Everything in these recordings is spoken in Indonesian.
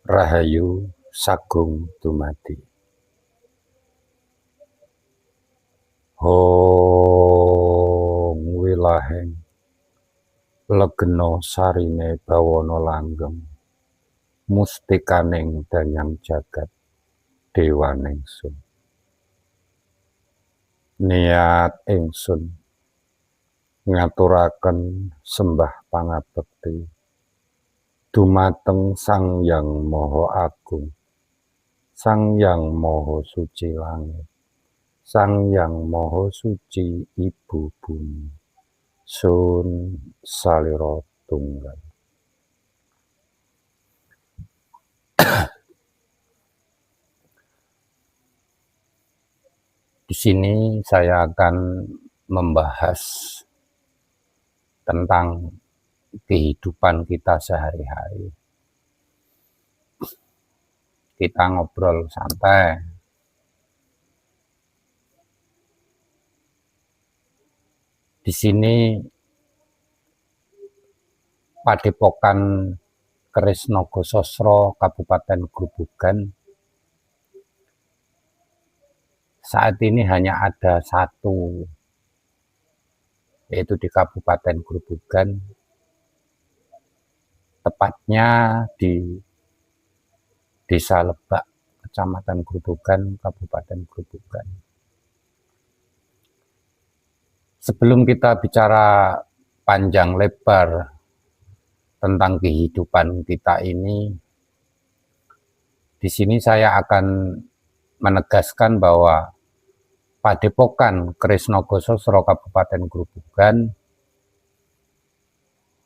Rahayu Sagung Dumadi. Hong wilaheng legena sarine bawana langgeng, mustikaning danyang jagat dewaningsun. Niat ingsun ngaturaken sembah pangabekti dumateng Sang Hyang Maha Agung, Sang Hyang Maha Suci Langit, Sang Hyang Maha Suci Ibu Bumi, sun salira tunggal. Di sini saya akan membahas tentang kehidupan kita sehari-hari. Kita ngobrol santai. Di sini Padepokan Kresna Sosro Kabupaten Grobogan saat ini hanya ada satu, yaitu di Kabupaten Grobogan, tepatnya di Desa Lebak, Kecamatan Grobogan, Kabupaten Grobogan. Sebelum kita bicara panjang lebar tentang kehidupan kita ini, di sini saya akan menegaskan bahwa Padepokan Kresna Sosro Kabupaten Grobogan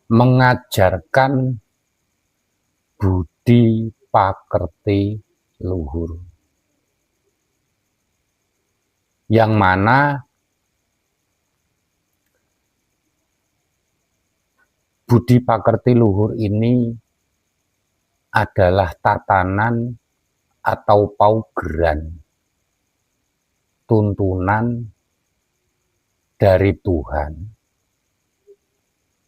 mengajarkan budi pakerti luhur, yang mana budi pakerti luhur ini adalah tatanan atau paugeran, tuntunan dari Tuhan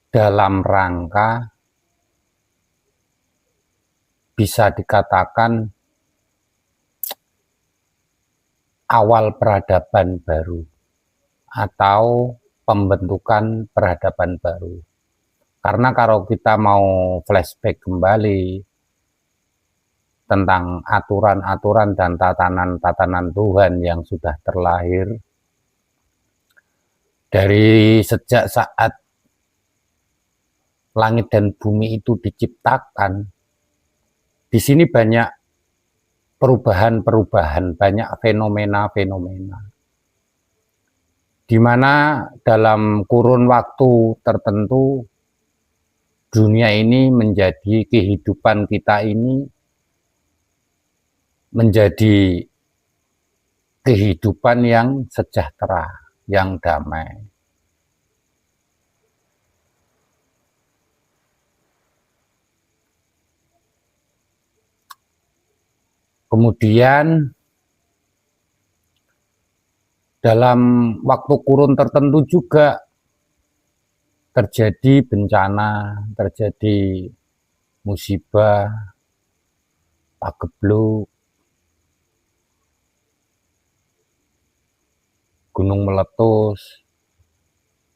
dalam rangka bisa dikatakan awal peradaban baru atau pembentukan peradaban baru. Karena kalau kita mau flashback kembali tentang aturan-aturan dan tatanan-tatanan Tuhan yang sudah terlahir dari sejak saat langit dan bumi itu diciptakan, di sini banyak perubahan-perubahan, banyak fenomena-fenomena, di mana dalam kurun waktu tertentu dunia ini menjadi, kehidupan kita ini menjadi kehidupan yang sejahtera, yang damai. Kemudian dalam waktu kurun tertentu juga terjadi bencana, terjadi musibah, pagebluk, gunung meletus,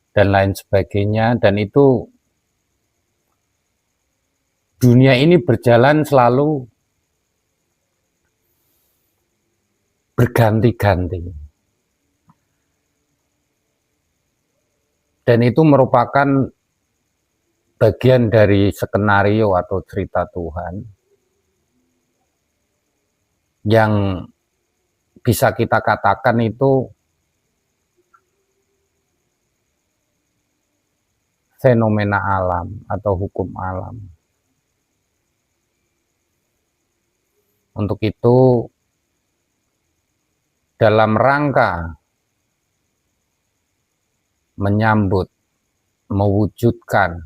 dan lain sebagainya. Dan itu dunia ini berjalan selalu berganti-ganti. Dan itu merupakan bagian dari skenario atau cerita Tuhan yang bisa kita katakan itu fenomena alam atau hukum alam. Untuk itu, dalam rangka menyambut, mewujudkan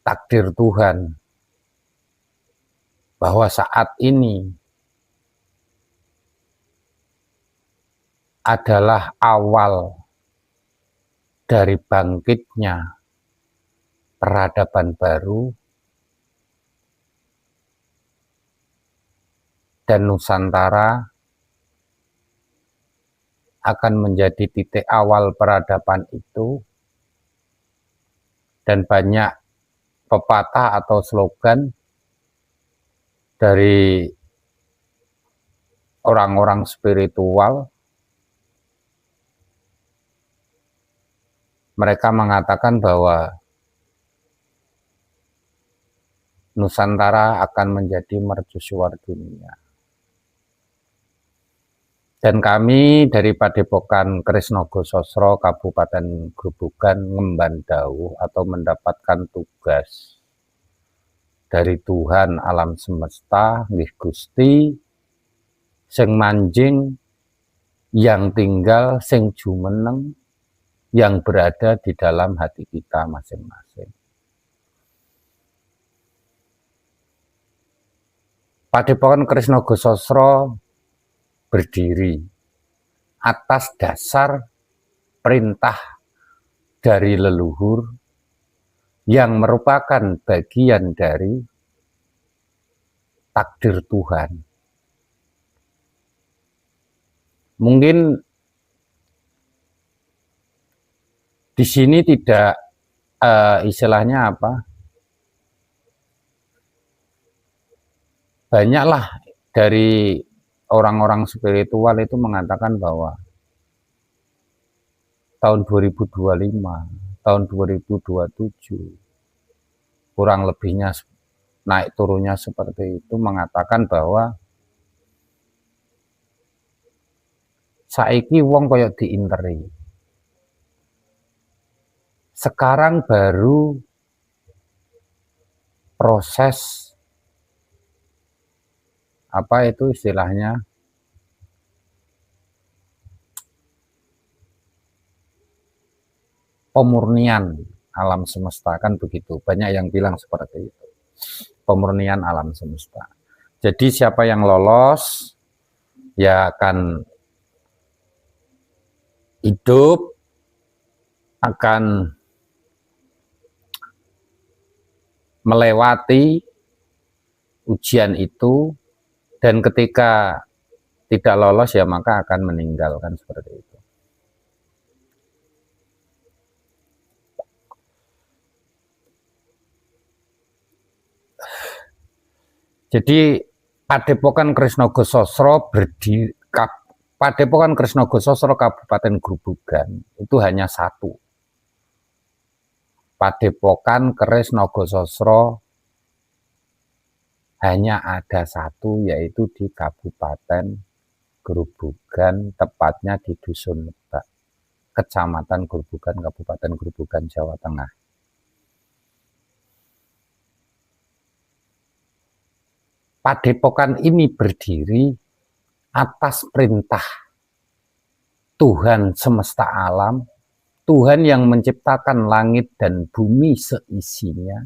takdir Tuhan bahwa saat ini adalah awal dari bangkitnya peradaban baru, dan Nusantara akan menjadi titik awal peradaban itu, dan banyak pepatah atau slogan dari orang-orang spiritual. Mereka mengatakan bahwa Nusantara akan menjadi mercusuar dunia. Dan kami dari Padepokan Krisnogo Sosro Kabupaten Grobogan ngemban dawuh atau mendapatkan tugas dari Tuhan alam semesta, nggih Gusti, sing manjing, yang tinggal, sing jumeneng, yang berada di dalam hati kita masing-masing. Padepokan Krisnogo Sosro berdiri atas dasar perintah dari leluhur yang merupakan bagian dari takdir Tuhan. Mungkin di sini tidak istilahnya apa? Banyaklah dari orang-orang spiritual itu mengatakan bahwa tahun 2025, tahun 2027, kurang lebihnya naik turunnya seperti itu, mengatakan bahwa saiki wong koyok diinteri. Sekarang baru proses apa itu istilahnya, pemurnian alam semesta, kan begitu. Banyak yang bilang seperti itu. Pemurnian alam semesta. Jadi siapa yang lolos ya akan hidup, akan melewati ujian itu, dan ketika tidak lolos ya maka akan meninggalkan, seperti itu. Jadi Padepokan Krisnogo Sosro berdiri, Padepokan Krisnogo Sosro Kabupaten Grobogan itu hanya satu. Padepokan Krisnogo Sosro hanya ada satu, yaitu di Kabupaten Grobogan, tepatnya di Dusun Lebak, Kecamatan Grobogan, Kabupaten Grobogan, Jawa Tengah. Padepokan ini berdiri atas perintah Tuhan semesta alam, Tuhan yang menciptakan langit dan bumi seisinya,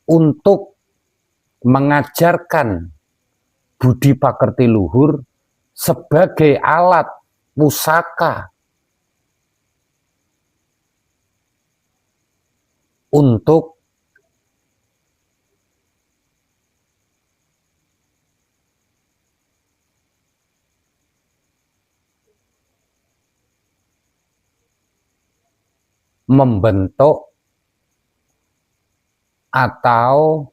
untuk mengajarkan budi pakerti luhur sebagai alat pusaka untuk membentuk atau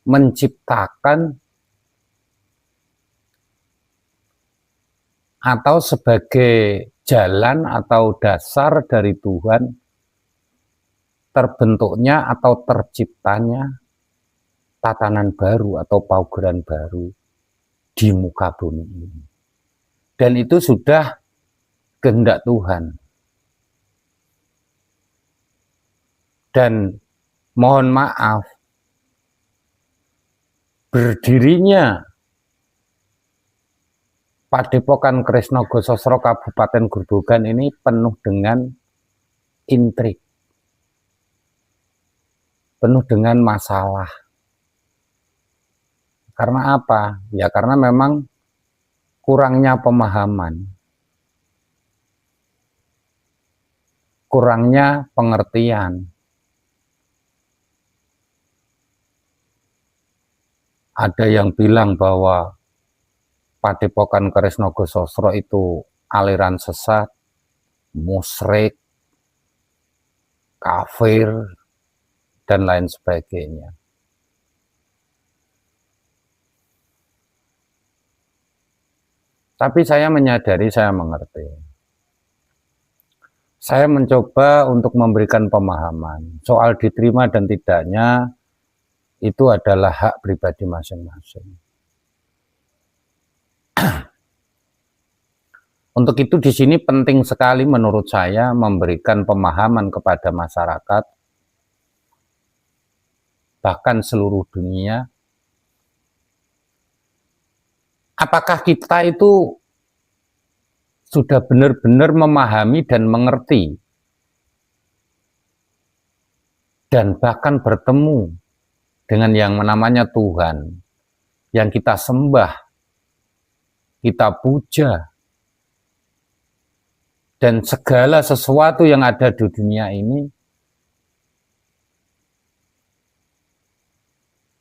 menciptakan atau sebagai jalan atau dasar dari Tuhan terbentuknya atau terciptanya tatanan baru atau paugeran baru di muka bumi ini. Dan itu sudah kehendak Tuhan. Dan mohon maaf, berdirinya Padepokan Krisnogo Sosro Kabupaten Grobogan ini penuh dengan intrik, penuh dengan masalah. Karena apa? Ya karena memang kurangnya pemahaman, kurangnya pengertian. Ada yang bilang bahwa Padepokan Kresna-Gosastra itu aliran sesat, musyrik, kafir, dan lain sebagainya. Tapi saya menyadari, saya mengerti. Saya mencoba untuk memberikan pemahaman. Soal diterima dan tidaknya, itu adalah hak pribadi masing-masing. Untuk itu di sini penting sekali menurut saya memberikan pemahaman kepada masyarakat, bahkan seluruh dunia. Apakah kita itu sudah benar-benar memahami dan mengerti dan bahkan bertemu dengan yang namanya Tuhan, yang kita sembah, kita puja, dan segala sesuatu yang ada di dunia ini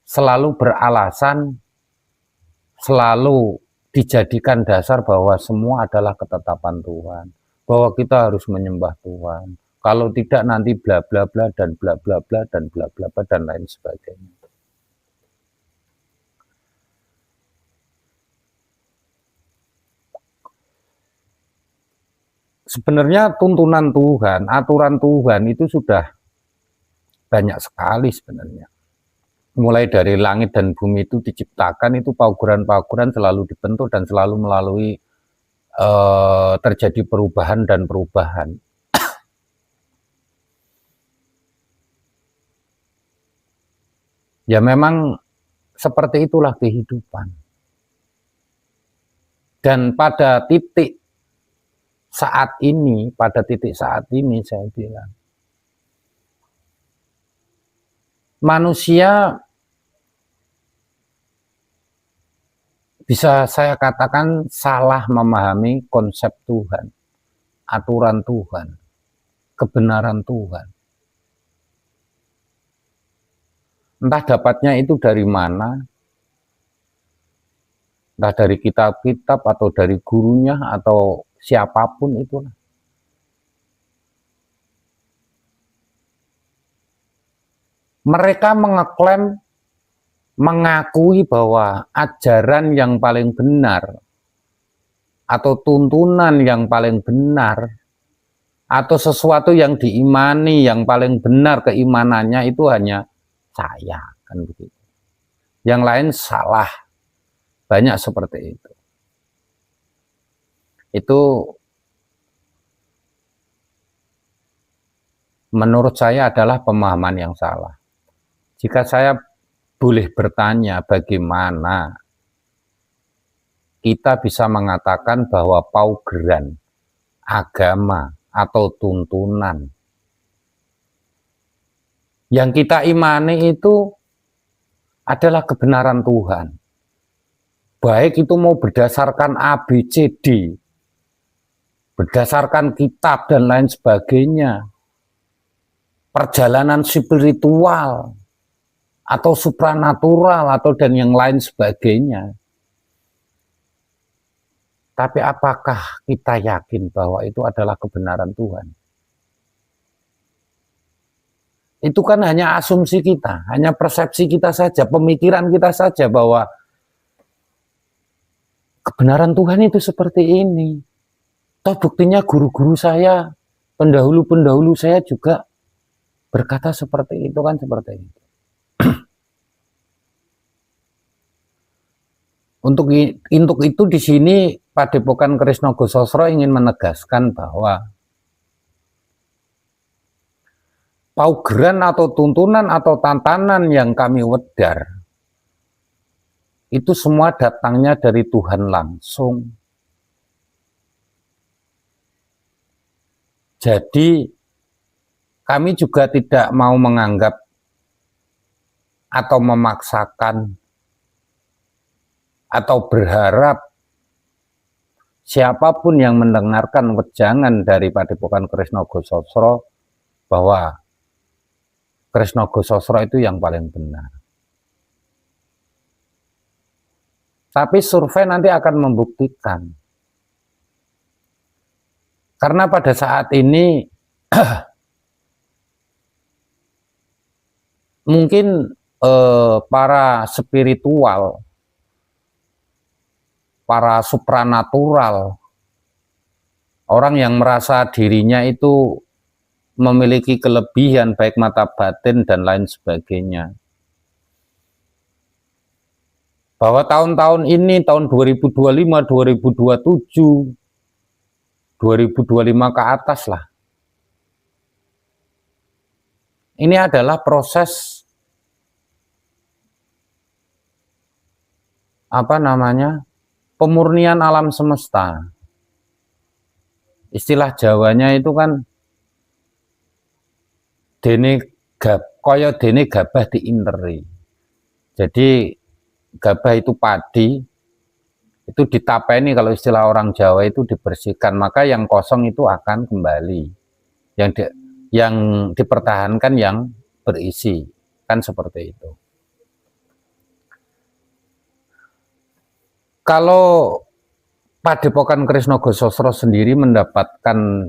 selalu beralasan, selalu dijadikan dasar bahwa semua adalah ketetapan Tuhan, bahwa kita harus menyembah Tuhan. Kalau tidak nanti bla bla bla dan bla bla bla dan bla bla bla dan lain sebagainya. Sebenarnya tuntunan Tuhan, aturan Tuhan itu sudah banyak sekali sebenarnya. Mulai dari langit dan bumi itu diciptakan, itu paugeran-paugeran selalu dibentuk dan selalu melalui terjadi perubahan dan perubahan. Ya memang seperti itulah kehidupan. Dan pada titik saat ini saya bilang, manusia bisa saya katakan salah memahami konsep Tuhan, aturan Tuhan, kebenaran Tuhan. Entah dapatnya itu dari mana, entah dari kitab-kitab atau dari gurunya atau siapapun itulah. Mereka mengeklaim, mengakui bahwa ajaran yang paling benar atau tuntunan yang paling benar atau sesuatu yang diimani yang paling benar keimanannya itu hanya saya, kan begitu. Yang lain salah, banyak seperti itu. Itu menurut saya adalah pemahaman yang salah. Jika saya boleh bertanya bagaimana kita bisa mengatakan bahwa paugeran, agama, atau tuntunan yang kita imani itu adalah kebenaran Tuhan. Baik itu mau berdasarkan A, B, C, D, berdasarkan kitab dan lain sebagainya, perjalanan spiritual, atau supranatural, atau dan yang lain sebagainya. Tapi apakah kita yakin bahwa itu adalah kebenaran Tuhan? Itu kan hanya asumsi kita, hanya persepsi kita saja, pemikiran kita saja bahwa kebenaran Tuhan itu seperti ini. Toh buktinya guru-guru saya, pendahulu-pendahulu saya juga berkata seperti itu, kan seperti itu. Untuk itu di sini Padepokan Kresna-Gosastra ingin menegaskan bahwa paugeran atau tuntunan atau tantangan yang kami wedar itu semua datangnya dari Tuhan langsung. Jadi kami juga tidak mau menganggap atau memaksakan atau berharap siapapun yang mendengarkan wejangan dari Padepokan Kresna-Gosastra bahwa Kresna-Gosastra itu yang paling benar. Tapi survei nanti akan membuktikan. Karena pada saat ini mungkin para spiritual, para supranatural, orang yang merasa dirinya itu memiliki kelebihan baik mata batin dan lain sebagainya, bahwa tahun-tahun ini, tahun 2025, 2027, 2025 ke atas lah, ini adalah proses pemurnian alam semesta. Istilah Jawanya itu kan koyo dene gabah diinteri. Jadi gabah itu padi, itu ditapeni, kalau istilah orang Jawa itu dibersihkan, maka yang kosong itu akan kembali. Yang dipertahankan yang berisi, kan seperti itu. Kalau Padepokan Krisnogososro sendiri mendapatkan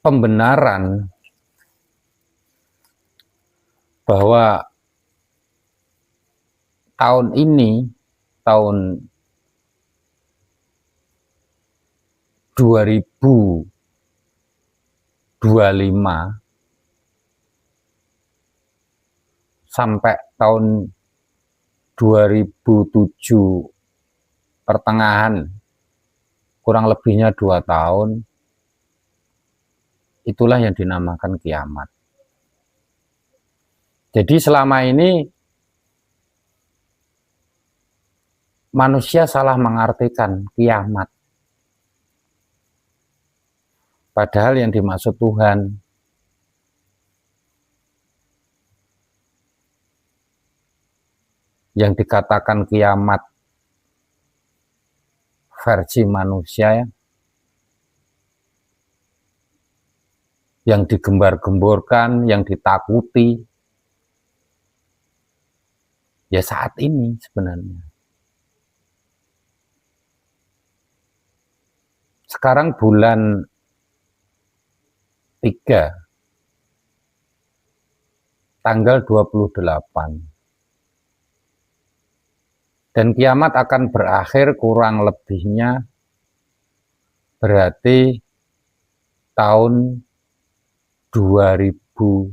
pembenaran bahwa tahun ini, tahun 2025 sampai tahun 2007 pertengahan, kurang lebihnya 2 tahun, itulah yang dinamakan kiamat. Jadi selama ini manusia salah mengartikan kiamat. Padahal yang dimaksud Tuhan yang dikatakan kiamat versi manusia, yang digembar-gemborkan, yang ditakuti, ya saat ini sebenarnya. Sekarang bulan 3, tanggal 28. Dan kiamat akan berakhir kurang lebihnya berarti tahun 2027.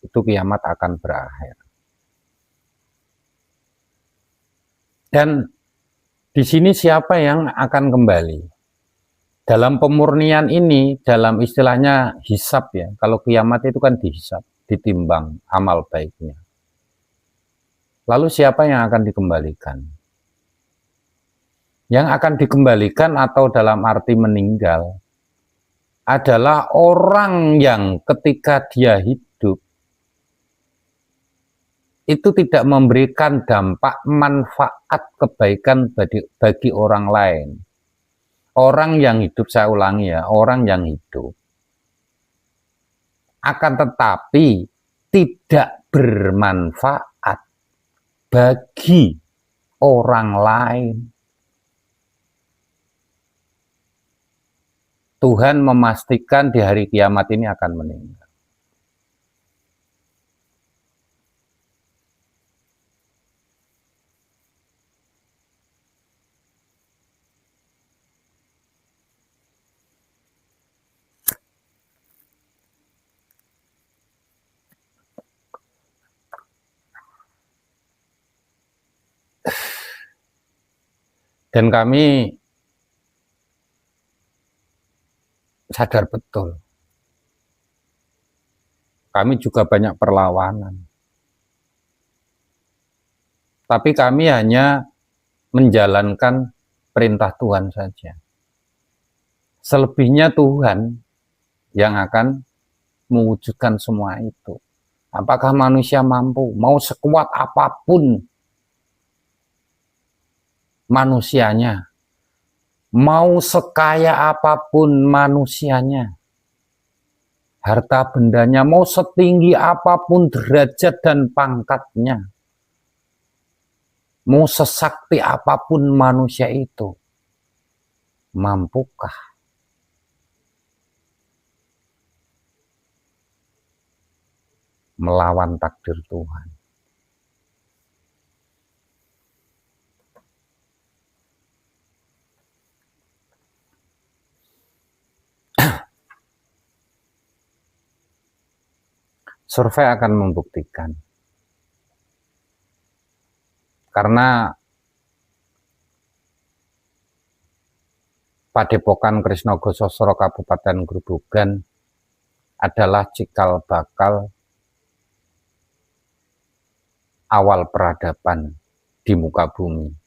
Itu kiamat akan berakhir. Dan di sini siapa yang akan kembali? Dalam pemurnian ini, dalam istilahnya hisab ya, kalau kiamat itu kan dihisab, ditimbang amal baiknya. Lalu siapa yang akan dikembalikan? Yang akan dikembalikan atau dalam arti meninggal adalah orang yang ketika dia hidup itu tidak memberikan dampak manfaat kebaikan bagi orang lain. Orang yang hidup, saya ulangi ya, orang yang hidup akan tetapi tidak bermanfaat bagi orang lain. Tuhan memastikan di hari kiamat ini akan meninggal. Dan kami sadar betul, kami juga banyak perlawanan. Tapi kami hanya menjalankan perintah Tuhan saja. Selebihnya Tuhan yang akan mewujudkan semua itu. Apakah manusia mampu? Mau sekuat apapun manusianya, mau sekaya apapun manusianya, harta bendanya, mau setinggi apapun derajat dan pangkatnya, mau sesakti apapun manusia itu, mampukah melawan takdir Tuhan? Survei akan membuktikan. Karena Padepokan Krisnagosasra Kabupaten Grobogan adalah cikal bakal awal peradaban di muka bumi.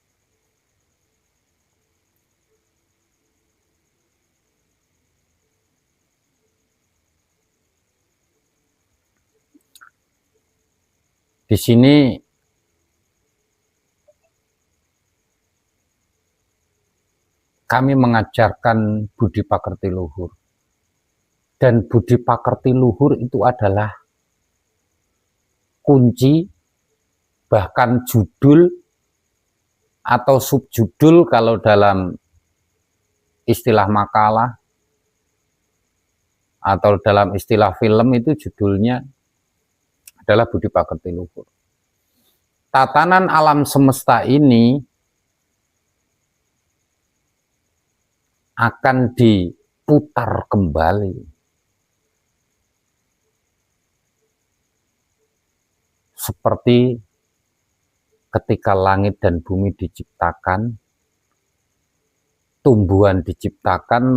Di sini kami mengajarkan budi pakerti luhur. Dan budi pakerti luhur itu adalah kunci, bahkan judul atau subjudul kalau dalam istilah makalah atau dalam istilah film itu judulnya adalah budi pakerti luhur. Tatanan alam semesta ini akan diputar kembali seperti ketika langit dan bumi diciptakan, tumbuhan diciptakan,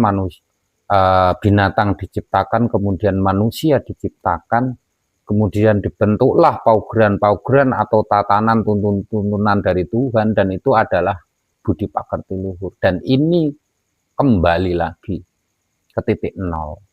binatang diciptakan, kemudian manusia diciptakan, kemudian dibentuklah paugeran-paugeran atau tatanan tuntunan dari Tuhan, dan itu adalah budi pakerti luhur. Dan ini kembali lagi ke titik nol.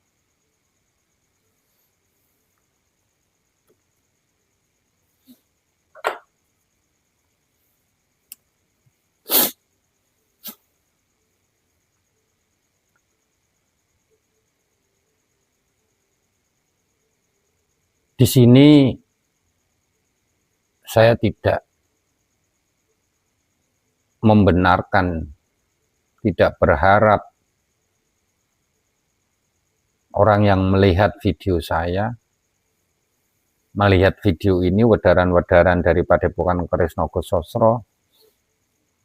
Di sini saya tidak membenarkan, tidak berharap orang yang melihat video saya, melihat video ini wedaran-wedaran dari Padepokan Krisnagosasra,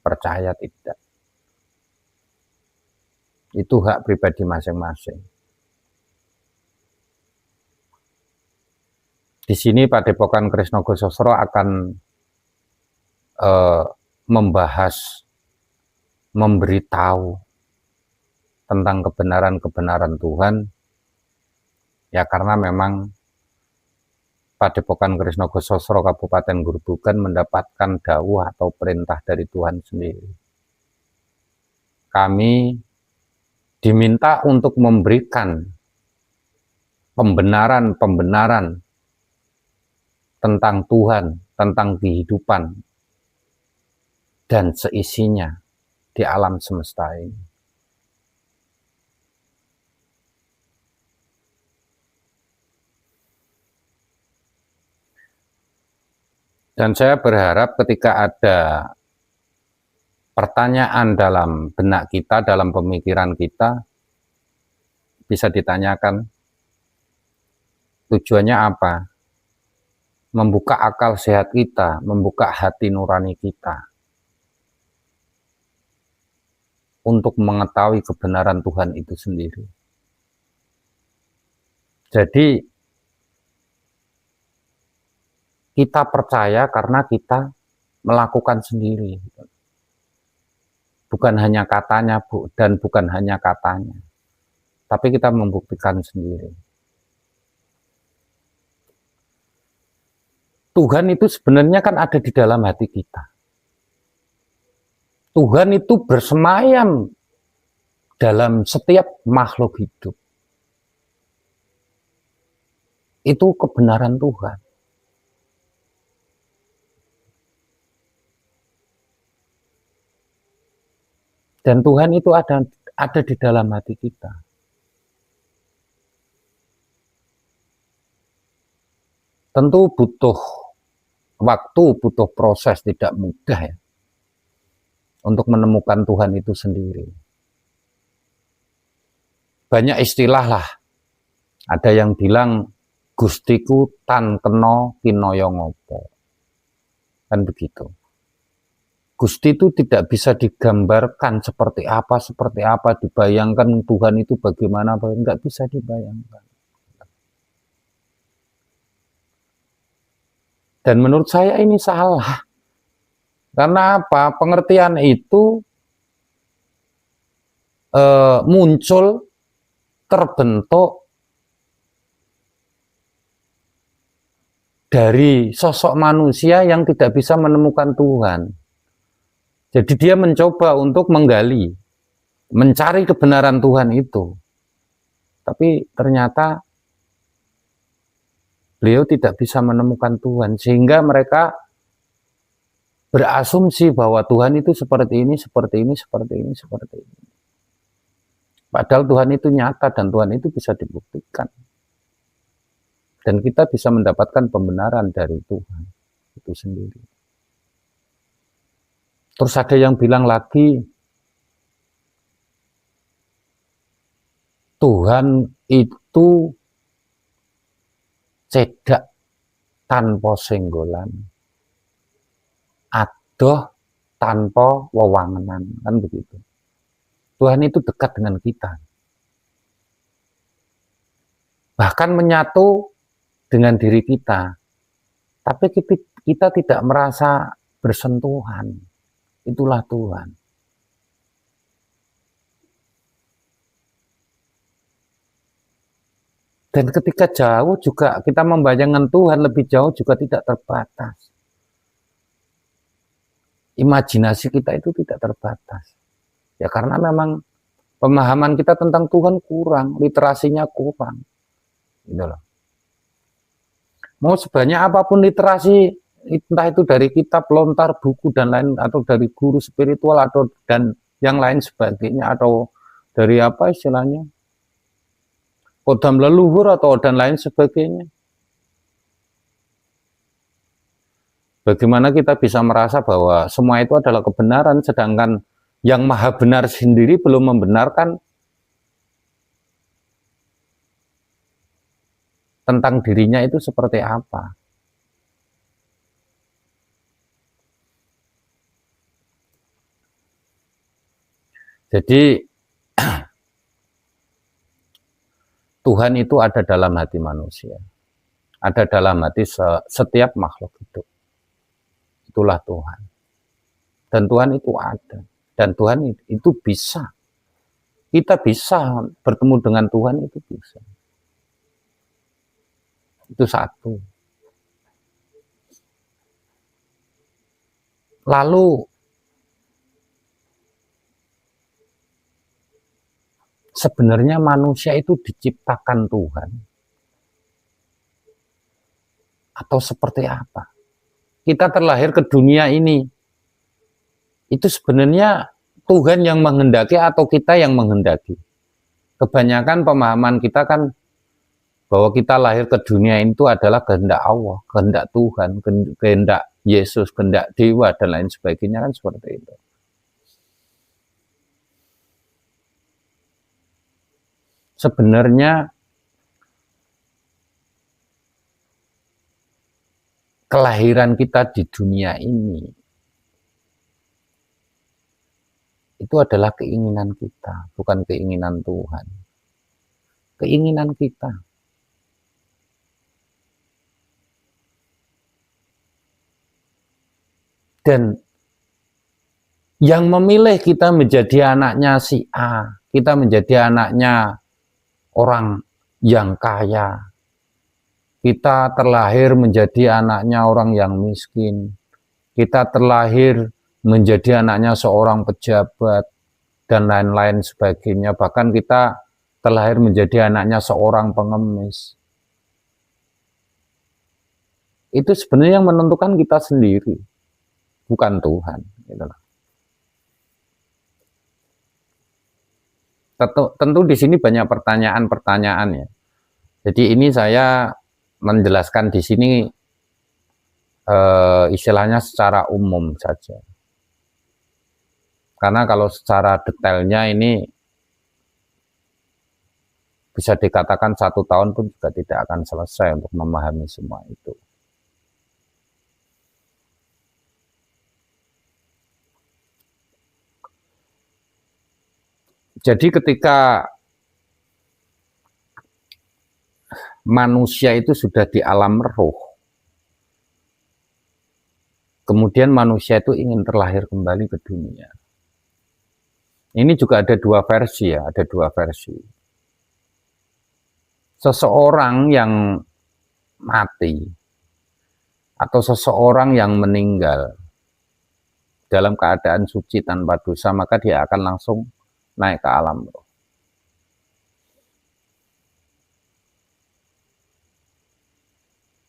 percaya tidak. Itu hak pribadi masing-masing. Di sini Padepokan Krisnagosasra akan membahas, memberitahu tentang kebenaran-kebenaran Tuhan, ya karena memang Padepokan Krisnagosasra Kabupaten Grobogan mendapatkan dawuh atau perintah dari Tuhan sendiri. Kami diminta untuk memberikan pembenaran-pembenaran tentang Tuhan, tentang kehidupan, dan seisinya di alam semesta ini. Dan saya berharap ketika ada pertanyaan dalam benak kita, dalam pemikiran kita, bisa ditanyakan, tujuannya apa? Membuka akal sehat kita, membuka hati nurani kita, untuk mengetahui kebenaran Tuhan itu sendiri. Jadi, kita percaya karena kita melakukan sendiri. Bukan hanya katanya, Bu, dan bukan hanya katanya, tapi kita membuktikan sendiri. Tuhan itu sebenarnya kan ada di dalam hati kita. Tuhan itu bersemayam dalam setiap makhluk hidup. Itu kebenaran Tuhan. Dan Tuhan itu ada di dalam hati kita. Tentu butuh waktu, butuh proses, tidak mudah ya, untuk menemukan Tuhan itu sendiri. Banyak istilah lah. Ada yang bilang Gustiku tan kena kinaya ngopo. Kan begitu. Gusti itu tidak bisa digambarkan seperti apa, dibayangkan Tuhan itu bagaimana, enggak bisa dibayangkan. Dan menurut saya ini salah. Karena apa? Pengertian itu muncul, terbentuk dari sosok manusia yang tidak bisa menemukan Tuhan. Jadi dia mencoba untuk menggali, mencari kebenaran Tuhan itu. Tapi ternyata beliau tidak bisa menemukan Tuhan, sehingga mereka berasumsi bahwa Tuhan itu seperti ini, seperti ini, seperti ini, seperti ini. Padahal Tuhan itu nyata dan Tuhan itu bisa dibuktikan. Dan kita bisa mendapatkan pembenaran dari Tuhan itu sendiri. Terus ada yang bilang lagi, Tuhan itu cedak tanpa senggolan, adoh tanpa wewangenan, kan begitu. Tuhan itu dekat dengan kita, bahkan menyatu dengan diri kita, tapi kita tidak merasa bersentuhan. Itulah Tuhan. Dan ketika jauh juga kita membayangkan Tuhan lebih jauh juga tidak terbatas. Imajinasi kita itu tidak terbatas. Ya karena memang pemahaman kita tentang Tuhan kurang, literasinya kurang. Gitu loh. Mau sebanyak apapun literasi, entah itu dari kitab, lontar, buku dan lain, atau dari guru spiritual atau dan yang lain sebagainya, atau dari apa istilahnya, kodam leluhur atau dan lain sebagainya. Bagaimana kita bisa merasa bahwa semua itu adalah kebenaran, sedangkan yang maha benar sendiri belum membenarkan tentang dirinya itu seperti apa. Jadi Tuhan itu ada dalam hati manusia, ada dalam hati setiap makhluk hidup. Itulah Tuhan. Dan Tuhan itu ada. Dan Tuhan itu bisa. Kita bisa bertemu dengan Tuhan, itu bisa. Itu satu. Lalu sebenarnya manusia itu diciptakan Tuhan atau seperti apa? Kita terlahir ke dunia ini, itu sebenarnya Tuhan yang menghendaki atau kita yang menghendaki? Kebanyakan pemahaman kita kan bahwa kita lahir ke dunia itu adalah kehendak Allah, kehendak Tuhan, kehendak Yesus, kehendak Dewa, dan lain sebagainya, kan seperti itu. Sebenarnya kelahiran kita di dunia ini itu adalah keinginan kita, bukan keinginan Tuhan. Keinginan kita. Dan yang memilih kita menjadi anaknya si A, kita menjadi anaknya orang yang kaya, kita terlahir menjadi anaknya orang yang miskin, kita terlahir menjadi anaknya seorang pejabat, dan lain-lain sebagainya. Bahkan kita terlahir menjadi anaknya seorang pengemis. Itu sebenarnya yang menentukan kita sendiri, bukan Tuhan. Gitu. Tentu di sini banyak pertanyaan-pertanyaan ya. Jadi ini saya menjelaskan di sini istilahnya secara umum saja. Karena kalau secara detailnya ini bisa dikatakan 1 tahun pun juga tidak akan selesai untuk memahami semua itu. Jadi ketika manusia itu sudah di alam roh, kemudian manusia itu ingin terlahir kembali ke dunia. Ini juga ada dua versi ya, ada dua versi. Seseorang yang mati atau seseorang yang meninggal dalam keadaan suci tanpa dosa, maka dia akan langsung naik ke alam roh.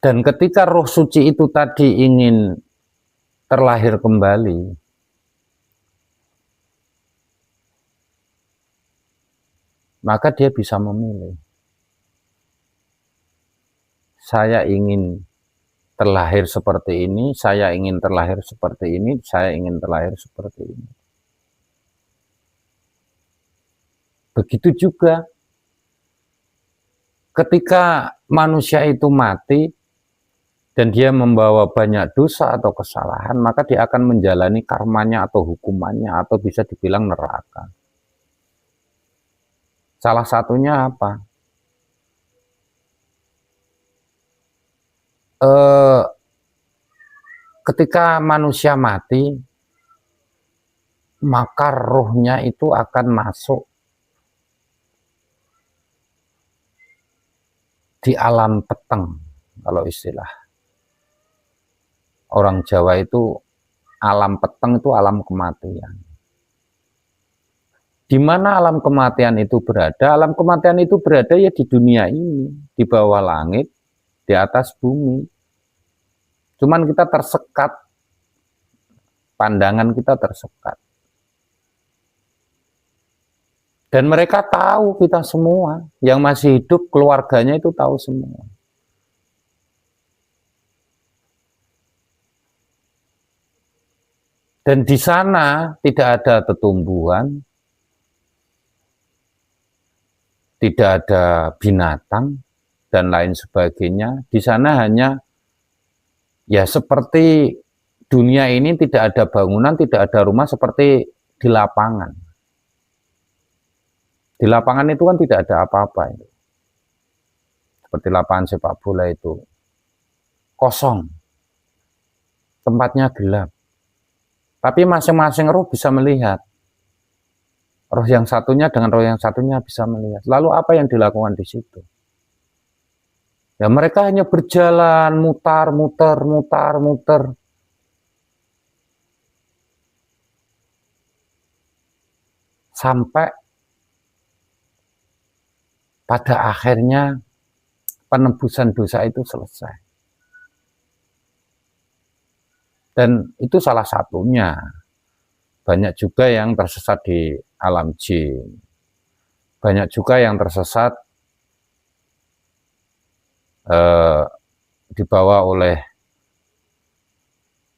Dan ketika roh suci itu tadi ingin terlahir kembali, maka dia bisa memilih. Saya ingin terlahir seperti ini, saya ingin terlahir seperti ini, saya ingin terlahir seperti ini. Begitu juga ketika manusia itu mati dan dia membawa banyak dosa atau kesalahan, maka dia akan menjalani karmanya atau hukumannya atau bisa dibilang neraka. Salah satunya apa? Ketika manusia mati, maka rohnya itu akan masuk di alam peteng, kalau istilah orang Jawa itu alam peteng itu alam kematian. Di mana alam kematian itu berada? Alam kematian itu berada ya di dunia ini, di bawah langit, di atas bumi. Cuman kita tersekat, pandangan kita tersekat. Dan mereka tahu kita semua, yang masih hidup keluarganya itu tahu semua. Dan di sana tidak ada tetumbuhan, tidak ada binatang, dan lain sebagainya. Di sana hanya ya seperti dunia ini tidak ada bangunan, tidak ada rumah seperti di lapangan. Di lapangan itu kan tidak ada apa-apa. Seperti lapangan sepak bola itu. Kosong. Tempatnya gelap. Tapi masing-masing roh bisa melihat. Roh yang satunya dengan roh yang satunya bisa melihat. Lalu apa yang dilakukan di situ? Ya mereka hanya berjalan, mutar, sampai pada akhirnya penebusan dosa itu selesai. Dan itu salah satunya. Banyak juga yang tersesat di alam jin. Banyak juga yang tersesat dibawa oleh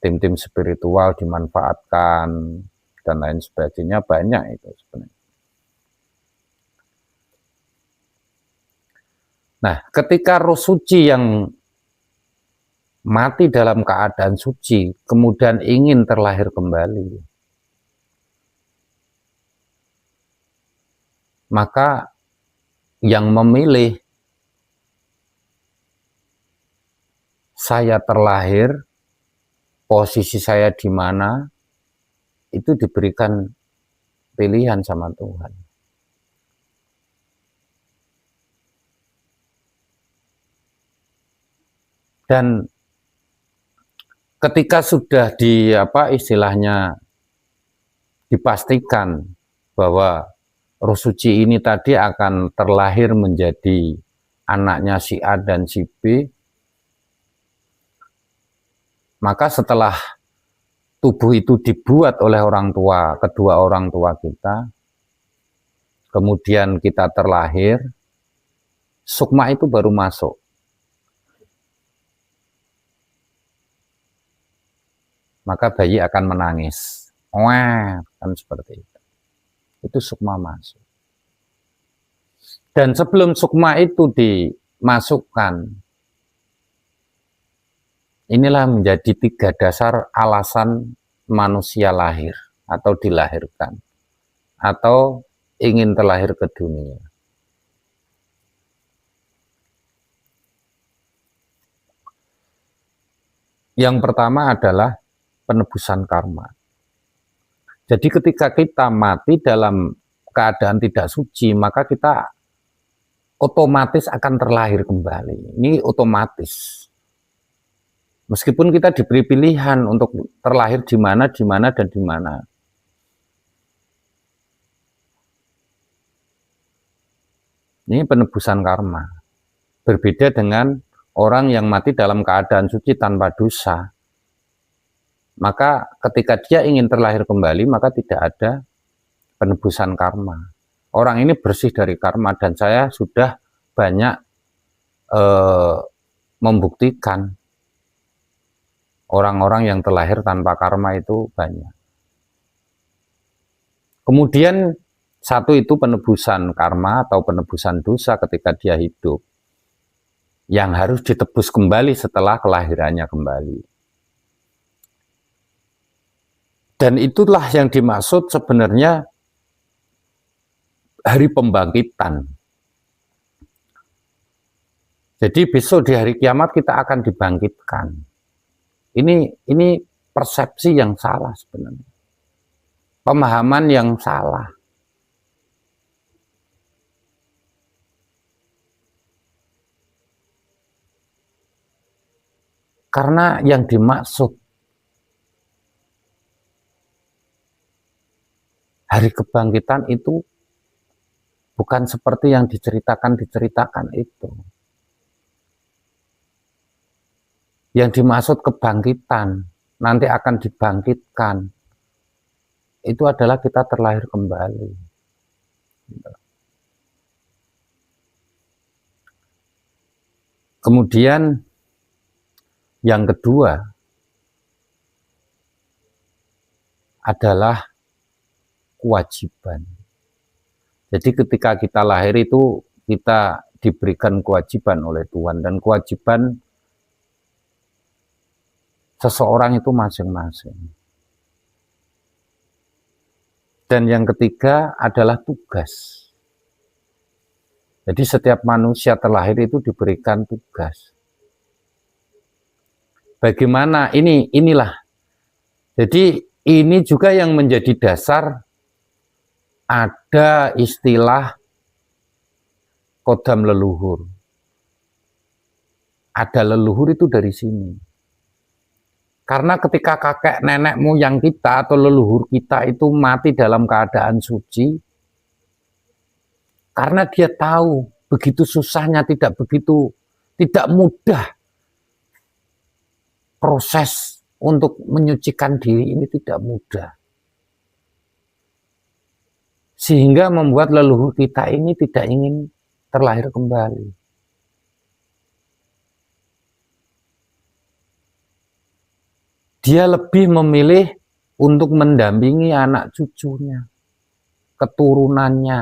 tim-tim spiritual, dimanfaatkan, dan lain sebagainya. Banyak itu sebenarnya. Nah, ketika roh suci yang mati dalam keadaan suci, kemudian ingin terlahir kembali, maka yang memilih saya terlahir, posisi saya di mana, itu diberikan pilihan sama Tuhan. Dan ketika sudah istilahnya dipastikan bahwa roh suci ini tadi akan terlahir menjadi anaknya si A dan si B, maka setelah tubuh itu dibuat oleh orang tua, kedua orang tua kita, kemudian kita terlahir, sukma itu baru masuk. Maka bayi akan menangis. Wah, kan seperti itu. Itu sukma masuk. Dan sebelum sukma itu dimasukkan, inilah menjadi 3 dasar alasan manusia lahir atau dilahirkan atau ingin terlahir ke dunia. Yang pertama adalah penebusan karma. Jadi ketika kita mati dalam keadaan tidak suci, maka kita otomatis akan terlahir kembali. Ini otomatis. Meskipun kita diberi pilihan untuk terlahir di mana, dan di mana. Ini penebusan karma. Berbeda dengan orang yang mati dalam keadaan suci tanpa dosa. Maka ketika dia ingin terlahir kembali, maka tidak ada penebusan karma. Orang ini bersih dari karma, dan saya sudah banyak membuktikan orang-orang yang terlahir tanpa karma itu banyak. Kemudian satu itu penebusan karma atau penebusan dosa ketika dia hidup, yang harus ditebus kembali setelah kelahirannya kembali. Dan itulah yang dimaksud sebenarnya hari pembangkitan. Jadi besok di hari kiamat kita akan dibangkitkan. Ini persepsi yang salah sebenarnya. Pemahaman yang salah. Karena yang dimaksud hari kebangkitan itu bukan seperti yang diceritakan itu. Yang dimaksud kebangkitan, nanti akan dibangkitkan, itu adalah kita terlahir kembali. Kemudian yang kedua adalah kewajiban. Jadi ketika kita lahir itu kita diberikan kewajiban oleh Tuhan, dan kewajiban seseorang itu masing-masing. Dan yang ketiga adalah tugas. Jadi setiap manusia terlahir itu diberikan tugas. Bagaimana inilah. Jadi ini juga yang menjadi dasar ada istilah kodam leluhur. Ada leluhur itu dari sini. Karena ketika kakek nenek moyang kita atau leluhur kita itu mati dalam keadaan suci, karena dia tahu begitu susahnya, tidak mudah proses untuk menyucikan diri ini, tidak mudah. Sehingga membuat leluhur kita ini tidak ingin terlahir kembali. Dia lebih memilih untuk mendampingi anak cucunya, keturunannya.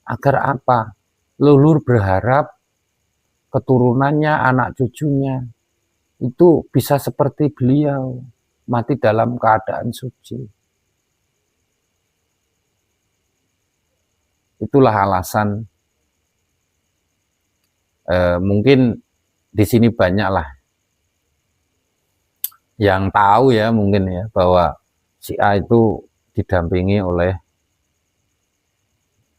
Agar apa? Leluhur berharap keturunannya, anak cucunya itu bisa seperti beliau, mati dalam keadaan suci. Itulah alasan, mungkin di sini banyaklah yang tahu ya, mungkin ya, bahwa si A itu didampingi oleh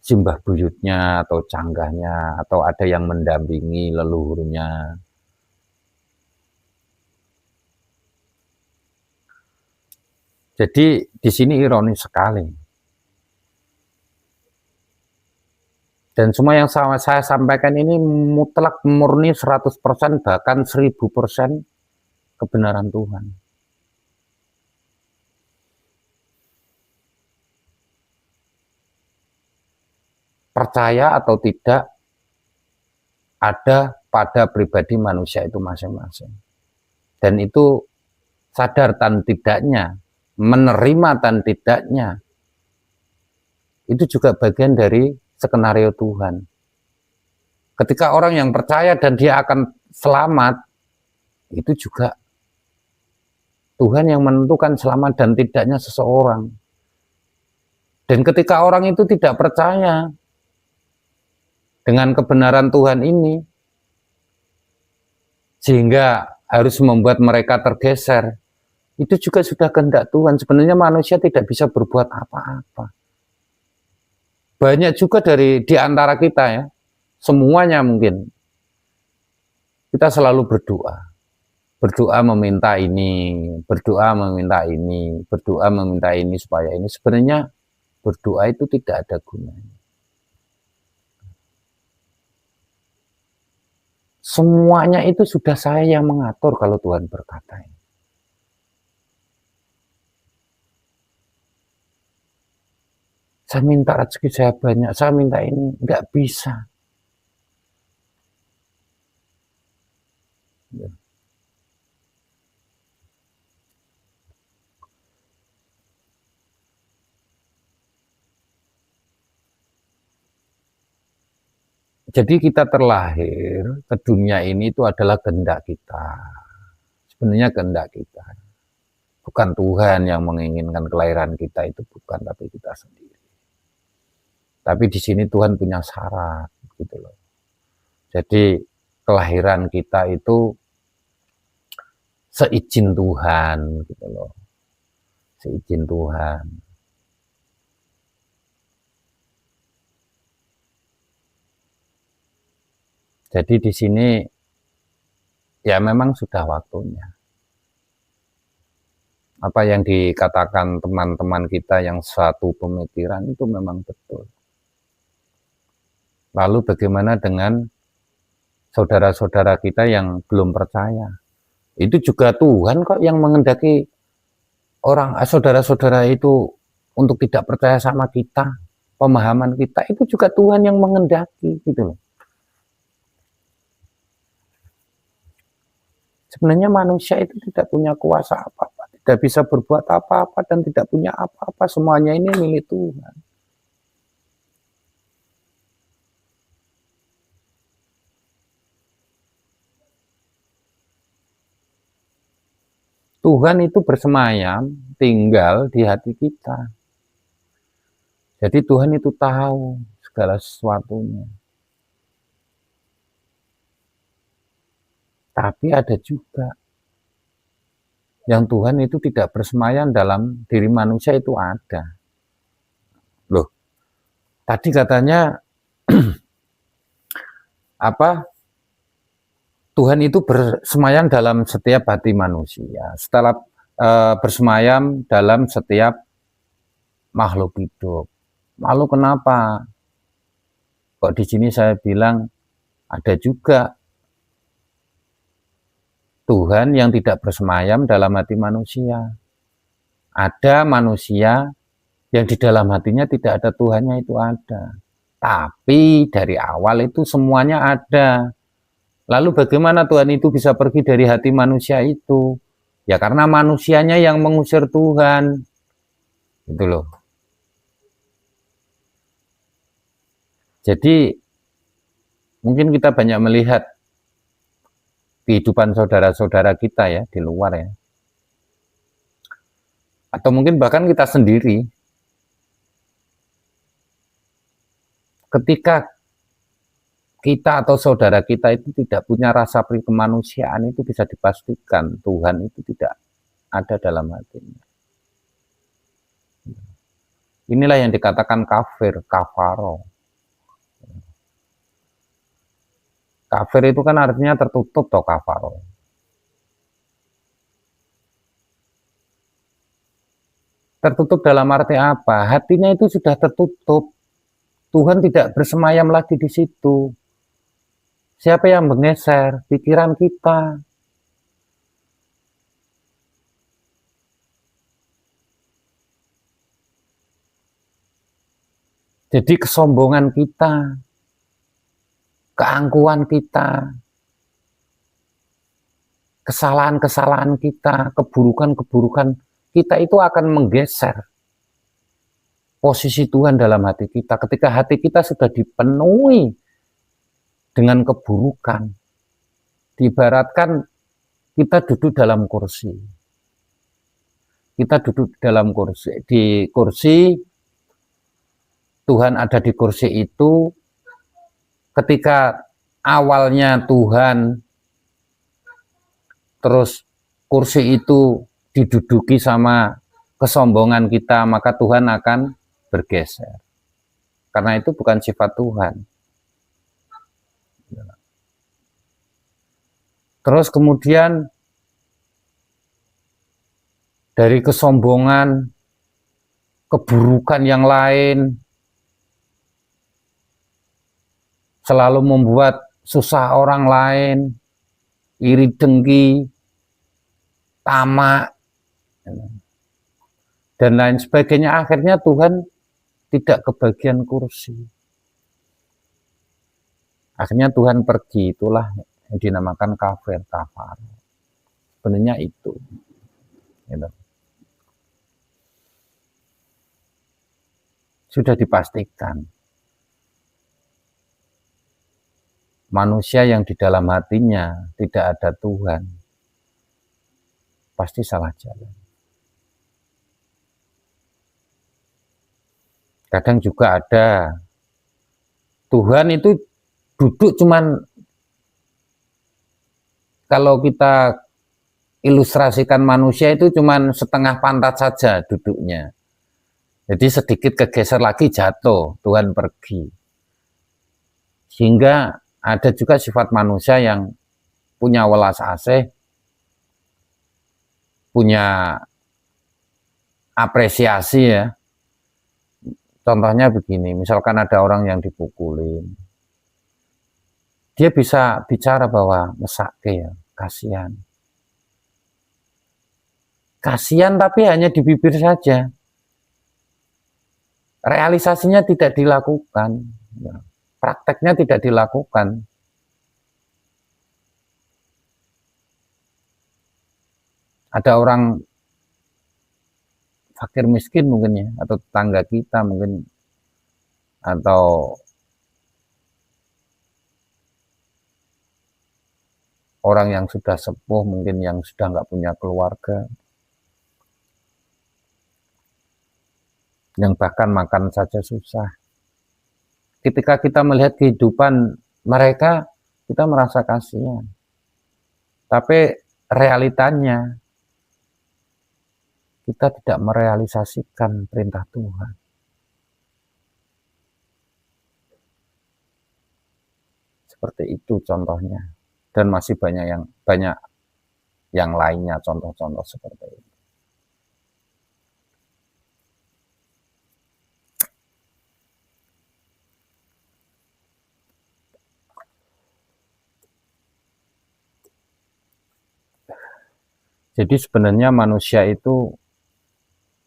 simbah buyutnya atau canggahnya, atau ada yang mendampingi leluhurnya. Jadi di sini ironis sekali. Dan semua yang saya sampaikan ini mutlak, murni 100%, bahkan 1000% kebenaran Tuhan. percaya atau tidak ada pada pribadi manusia itu masing-masing. Dan itu sadar dan tidaknya, menerima dan tidaknya, itu juga bagian dari skenario Tuhan. Ketika orang yang percaya dan dia akan selamat, itu juga Tuhan yang menentukan selamat dan tidaknya seseorang. Dan ketika orang itu tidak percaya dengan kebenaran Tuhan ini, sehingga harus membuat mereka tergeser, itu juga sudah kehendak Tuhan. Sebenarnya manusia tidak bisa berbuat apa-apa. Banyak juga di antara kita ya, semuanya mungkin, kita selalu berdoa. Berdoa meminta ini, berdoa meminta ini, berdoa meminta ini supaya ini. Sebenarnya berdoa itu tidak ada gunanya. Semuanya itu sudah saya yang mengatur kalau Tuhan berkata. Saya minta rezeki saya banyak, saya minta ini, nggak bisa. Jadi kita terlahir ke dunia ini itu adalah kehendak kita. Sebenarnya kehendak kita. Bukan Tuhan yang menginginkan kelahiran kita, itu bukan, tapi kita sendiri. Tapi di sini Tuhan punya syarat gitu loh. Jadi kelahiran kita itu seizin Tuhan gitu loh. Seizin Tuhan. Jadi di sini ya memang sudah waktunya. Apa yang dikatakan teman-teman kita yang satu pemikiran itu memang betul. Lalu bagaimana dengan saudara-saudara kita yang belum percaya? Itu juga Tuhan kok yang mengendaki orang saudara-saudara itu untuk tidak percaya sama kita, pemahaman kita itu juga Tuhan yang mengendaki gitu loh. Sebenarnya manusia itu tidak punya kuasa apa-apa, tidak bisa berbuat apa-apa dan tidak punya apa-apa, semuanya ini milik Tuhan. Tuhan itu bersemayam, tinggal di hati kita. Jadi Tuhan itu tahu segala sesuatunya. Tapi ada juga yang Tuhan itu tidak bersemayam dalam diri manusia, itu ada. Loh, tadi katanya apa? Tuhan itu bersemayam dalam setiap hati manusia. Setelah bersemayam dalam setiap makhluk hidup. Lalu kenapa? Kok di sini saya bilang ada juga Tuhan yang tidak bersemayam dalam hati manusia. Ada manusia yang di dalam hatinya tidak ada Tuhannya, itu ada. Tapi dari awal itu semuanya ada. Lalu bagaimana Tuhan itu bisa pergi dari hati manusia itu? Ya karena manusianya yang mengusir Tuhan. Gitu loh. Jadi mungkin kita banyak melihat kehidupan saudara-saudara kita ya di luar ya. Atau mungkin bahkan kita sendiri. Ketika kita atau saudara kita itu tidak punya rasa kemanusiaan, itu bisa dipastikan Tuhan itu tidak ada dalam hatinya. Inilah yang dikatakan kafir, kafaro. Kafir itu kan artinya tertutup toh, kafaro. Tertutup dalam arti apa? Hatinya itu sudah tertutup. Tuhan tidak bersemayam lagi di situ. Siapa yang menggeser pikiran kita? Jadi kesombongan kita, keangkuhan kita, kesalahan-kesalahan kita, keburukan-keburukan kita itu akan menggeser posisi Tuhan dalam hati kita. Ketika hati kita sudah dipenuhi dengan keburukan, diibaratkan kita duduk dalam kursi. Kita duduk dalam kursi. Di kursi, Tuhan ada di kursi itu. Ketika awalnya Tuhan, terus kursi itu diduduki sama kesombongan kita, maka Tuhan akan bergeser. Karena itu bukan sifat Tuhan. Terus kemudian dari kesombongan, keburukan yang lain, selalu membuat susah orang lain, iri dengki, tamak, dan lain sebagainya. Akhirnya Tuhan tidak kebagian kursi. Akhirnya Tuhan pergi, itulah yang dinamakan kafir, kafar. Sebenarnya itu. Gitu. Sudah dipastikan. Manusia yang di dalam hatinya tidak ada Tuhan, pasti salah jalan. Kadang juga ada Tuhan itu duduk cuman, kalau kita ilustrasikan manusia itu cuman setengah pantat saja duduknya. Jadi sedikit kegeser lagi jatuh, Tuhan pergi. Sehingga ada juga sifat manusia yang punya welas asih, punya apresiasi ya. Contohnya begini, misalkan ada orang yang dipukulin, dia bisa bicara bahwa mesake ya, kasihan. Kasihan tapi hanya di bibir saja. Realisasinya tidak dilakukan. Prakteknya tidak dilakukan. Ada orang fakir miskin mungkin ya, atau tetangga kita mungkin, atau orang yang sudah sepuh mungkin, yang sudah nggak punya keluarga, yang bahkan makan saja susah. Ketika kita melihat kehidupan mereka, kita merasa kasihan. Tapi realitanya, kita tidak merealisasikan perintah Tuhan. Seperti itu contohnya. Dan masih banyak yang lainnya, contoh-contoh seperti itu. Jadi sebenarnya manusia itu,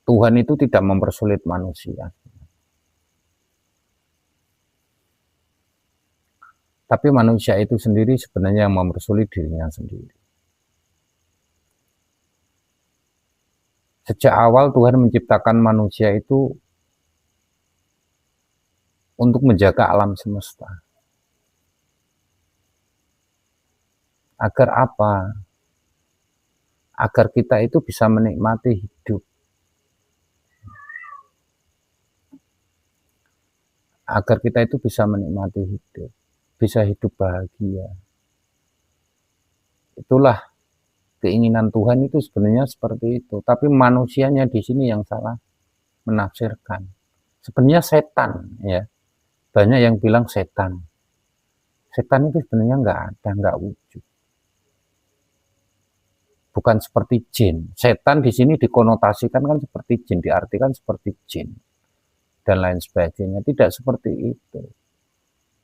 Tuhan itu tidak mempersulit manusia. Tapi manusia itu sendiri sebenarnya yang mempersulit dirinya sendiri. Sejak awal Tuhan menciptakan manusia itu untuk menjaga alam semesta. Agar apa? Agar kita itu bisa menikmati hidup. Agar kita itu bisa menikmati hidup. Bisa hidup bahagia. Itulah keinginan Tuhan itu sebenarnya seperti itu. Tapi manusianya di sini yang salah menafsirkan. Sebenarnya setan ya. Banyak yang bilang setan. Setan itu sebenarnya nggak ada, nggak wujud. Bukan seperti jin. Setan di sini dikonotasikan kan seperti jin, diartikan seperti jin dan lain sebagainya. Tidak seperti itu.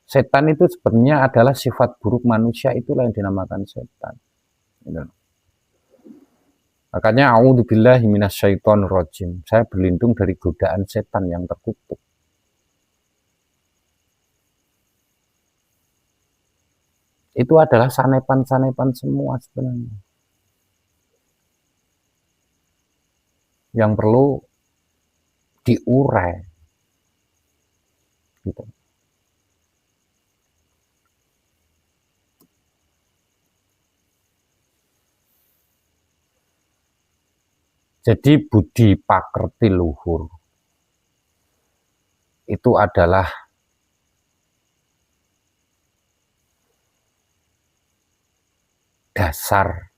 Setan itu sebenarnya adalah sifat buruk manusia, itulah yang dinamakan setan. Makanya a'udzubillahi minasyaitonirrajim. Saya berlindung dari godaan setan yang terkutuk. Itu adalah sanepan-sanepan semua sebenarnya. Yang perlu diurai. Gitu. Jadi budi pakerti luhur itu adalah dasar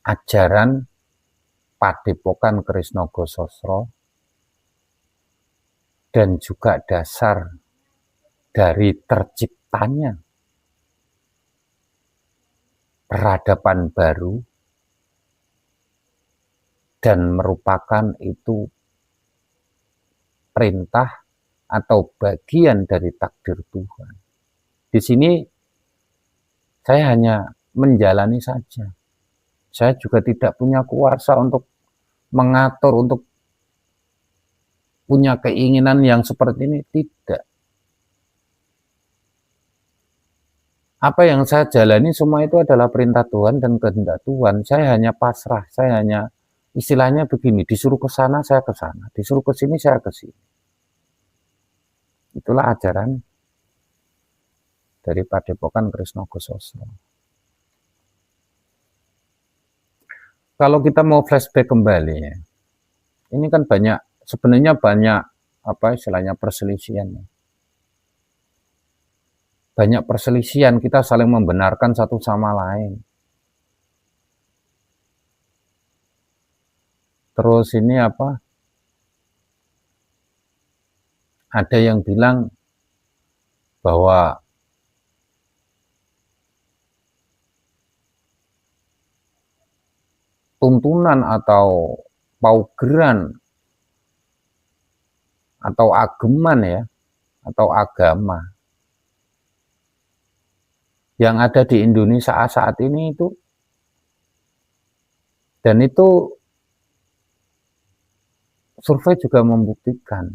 ajaran Padepokan Krisna Gosastra dan juga dasar dari terciptanya peradaban baru dan merupakan itu perintah atau bagian dari takdir Tuhan. Di sini saya hanya menjalani saja. Saya juga tidak punya kuasa untuk mengatur, untuk punya keinginan yang seperti ini, tidak. Apa yang saya jalani semua itu adalah perintah Tuhan dan kehendak Tuhan. Saya hanya pasrah, saya hanya istilahnya begini, disuruh ke sana saya ke sana, disuruh ke sini saya ke sini. Itulah ajaran dari Padepokan Krisna Gosastra. Kalau kita mau flashback kembali ya, ini kan sebenarnya banyak apa istilahnya perselisihan. Banyak perselisihan, kita saling membenarkan satu sama lain. Terus ini apa? Ada yang bilang bahwa tuntunan atau paugeran atau ageman ya, atau agama yang ada di Indonesia saat ini itu, dan itu survei juga membuktikan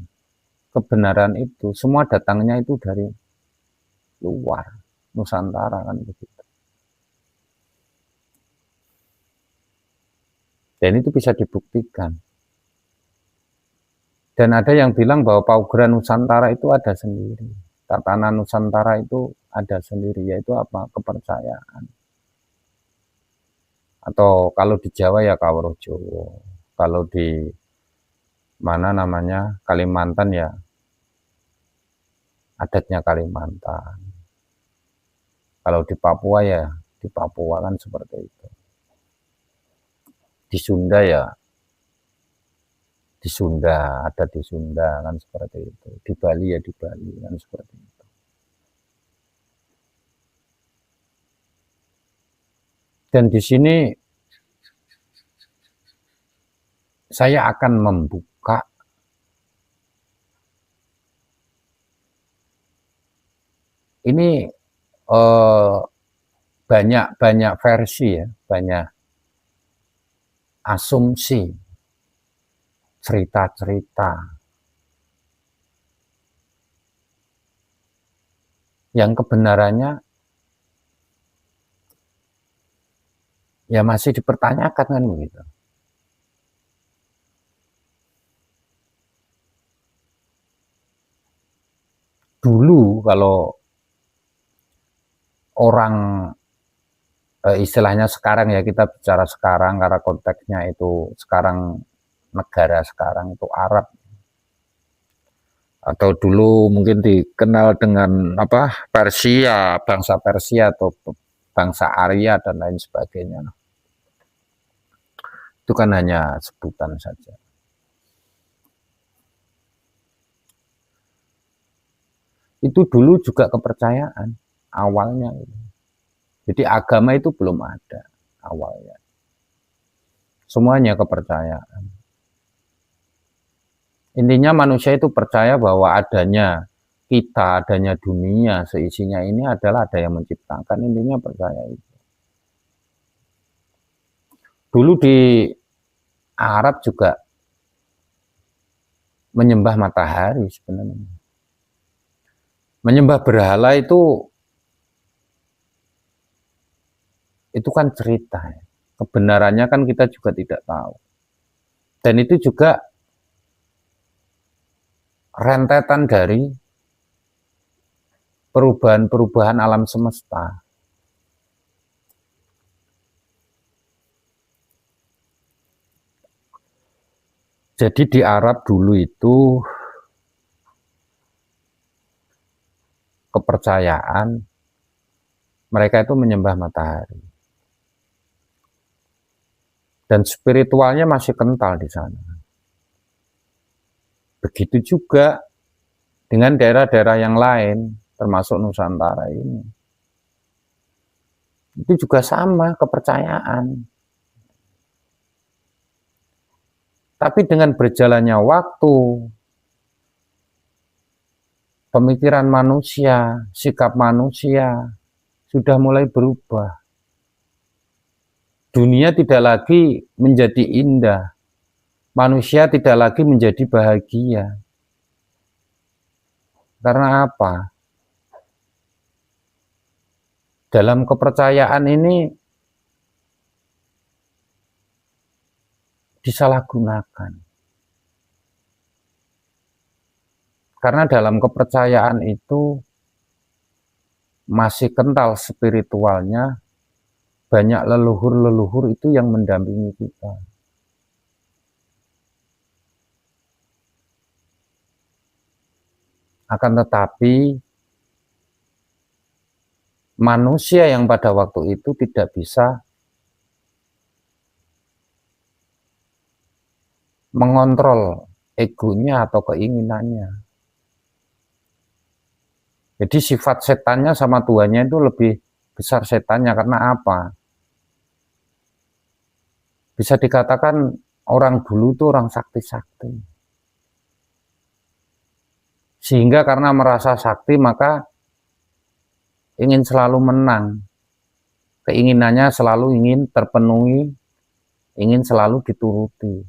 kebenaran itu, semua datangnya itu dari luar Nusantara kan begitu. Dan itu bisa dibuktikan. Dan ada yang bilang bahwa paugeran Nusantara itu ada sendiri. Tatanan Nusantara itu ada sendiri, yaitu apa? Kepercayaan. Atau kalau di Jawa ya Kawruh Jawa. Kalau di mana namanya Kalimantan ya adatnya Kalimantan. Kalau di Papua ya di Papua kan seperti itu. Di Sunda ya di Sunda, ada di Sunda kan seperti itu. Di Bali ya di Bali kan seperti itu. Dan di sini saya akan membuka ini banyak versi ya, banyak asumsi, cerita-cerita yang kebenarannya ya masih dipertanyakan kan begitu. Dulu kalau orang istilahnya sekarang ya, kita bicara sekarang karena konteksnya itu sekarang, negara sekarang itu Arab, atau dulu mungkin dikenal dengan apa Persia, bangsa Persia atau bangsa Arya dan lain sebagainya. Itu kan hanya sebutan saja. Itu dulu juga kepercayaan awalnya. Jadi agama itu belum ada awalnya. Semuanya kepercayaan. Intinya manusia itu percaya bahwa adanya kita, adanya dunia, seisinya ini adalah ada yang menciptakan, intinya percaya itu. Dulu di Arab juga menyembah matahari sebenarnya. Menyembah berhala itu kan cerita. Kebenarannya kan kita juga tidak tahu. Dan itu juga rentetan dari perubahan-perubahan alam semesta. Jadi di Arab dulu itu kepercayaan mereka itu menyembah matahari. Dan spiritualnya masih kental di sana. Begitu juga dengan daerah-daerah yang lain, termasuk Nusantara ini. Itu juga sama kepercayaan. Tapi dengan berjalannya waktu, pemikiran manusia, sikap manusia sudah mulai berubah. Dunia tidak lagi menjadi indah, manusia tidak lagi menjadi bahagia. Karena apa? Dalam kepercayaan ini disalahgunakan. Karena dalam kepercayaan itu masih kental spiritualnya, banyak leluhur-leluhur itu yang mendampingi kita. Akan tetapi manusia yang pada waktu itu tidak bisa mengontrol egonya atau keinginannya. Jadi sifat setannya sama Tuhannya itu lebih besar setannya. Karena apa? Bisa dikatakan orang dulu itu orang sakti-sakti. Sehingga karena merasa sakti maka ingin selalu menang. Keinginannya selalu ingin terpenuhi, ingin selalu dituruti.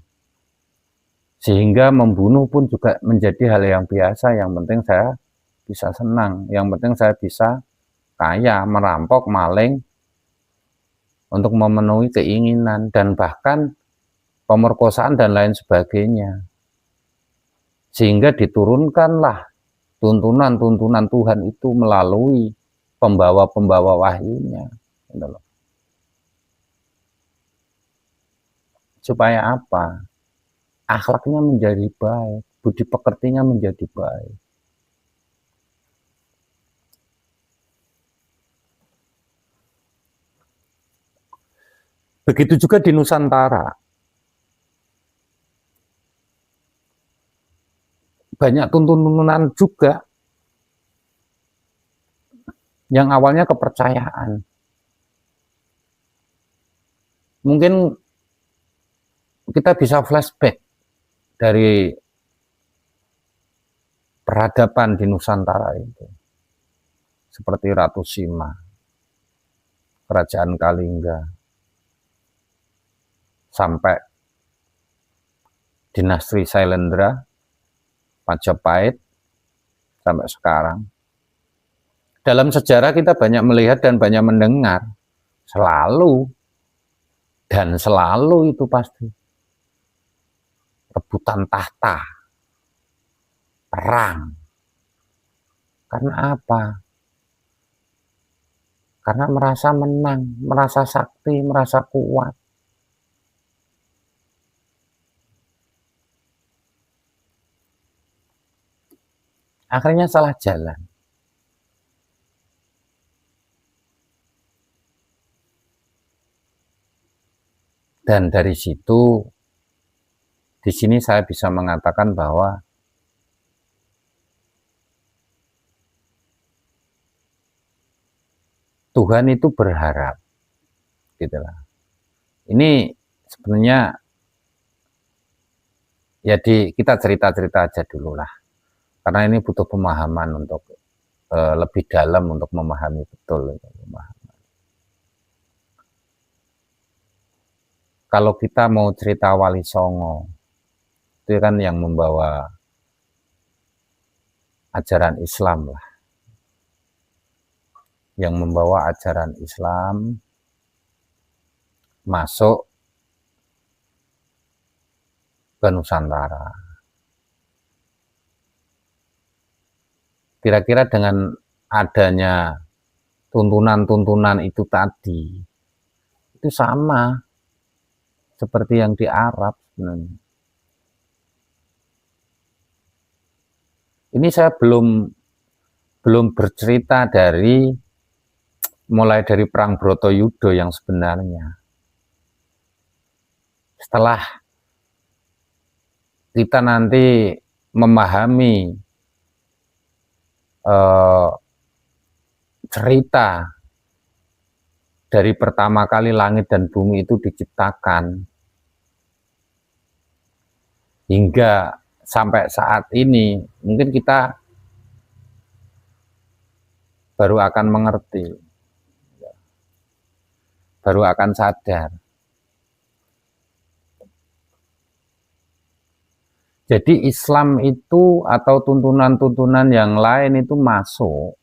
Sehingga membunuh pun juga menjadi hal yang biasa. Yang penting saya bisa senang, yang penting saya bisa kaya, merampok, maling, untuk memenuhi keinginan, dan bahkan pemerkosaan dan lain sebagainya. Sehingga diturunkanlah tuntunan-tuntunan Tuhan itu melalui pembawa-pembawa wahyunya. Supaya apa? Akhlaknya menjadi baik, budi pekertinya menjadi baik. Begitu juga di Nusantara. Banyak tuntunan juga yang awalnya kepercayaan. Mungkin kita bisa flashback dari peradaban di Nusantara itu. Seperti Ratu Sima, Kerajaan Kalingga, sampai dinasti Sailendra, Majapahit, sampai sekarang. Dalam sejarah kita banyak melihat dan banyak mendengar, selalu itu pasti rebutan tahta, perang. Karena apa? Karena merasa menang, merasa sakti, merasa kuat. Akhirnya salah jalan. Dan dari situ, di sini saya bisa mengatakan bahwa Tuhan itu berharap, gitulah. Ini sebenarnya ya kita cerita-cerita aja dulu lah, karena ini butuh pemahaman untuk lebih dalam untuk memahami betul. Kalau kita mau cerita Wali Songo, itu kan yang membawa ajaran Islam lah, yang membawa ajaran Islam masuk ke Nusantara. Kira-kira dengan adanya tuntunan-tuntunan itu tadi, itu sama seperti yang di Arab sebenarnya. Ini saya belum bercerita mulai dari perang Bratayuda yang sebenarnya. Setelah kita nanti memahami cerita dari pertama kali langit dan bumi itu diciptakan hingga sampai saat ini, mungkin kita baru akan mengerti, baru akan sadar. Jadi Islam itu atau tuntunan-tuntunan yang lain itu masuk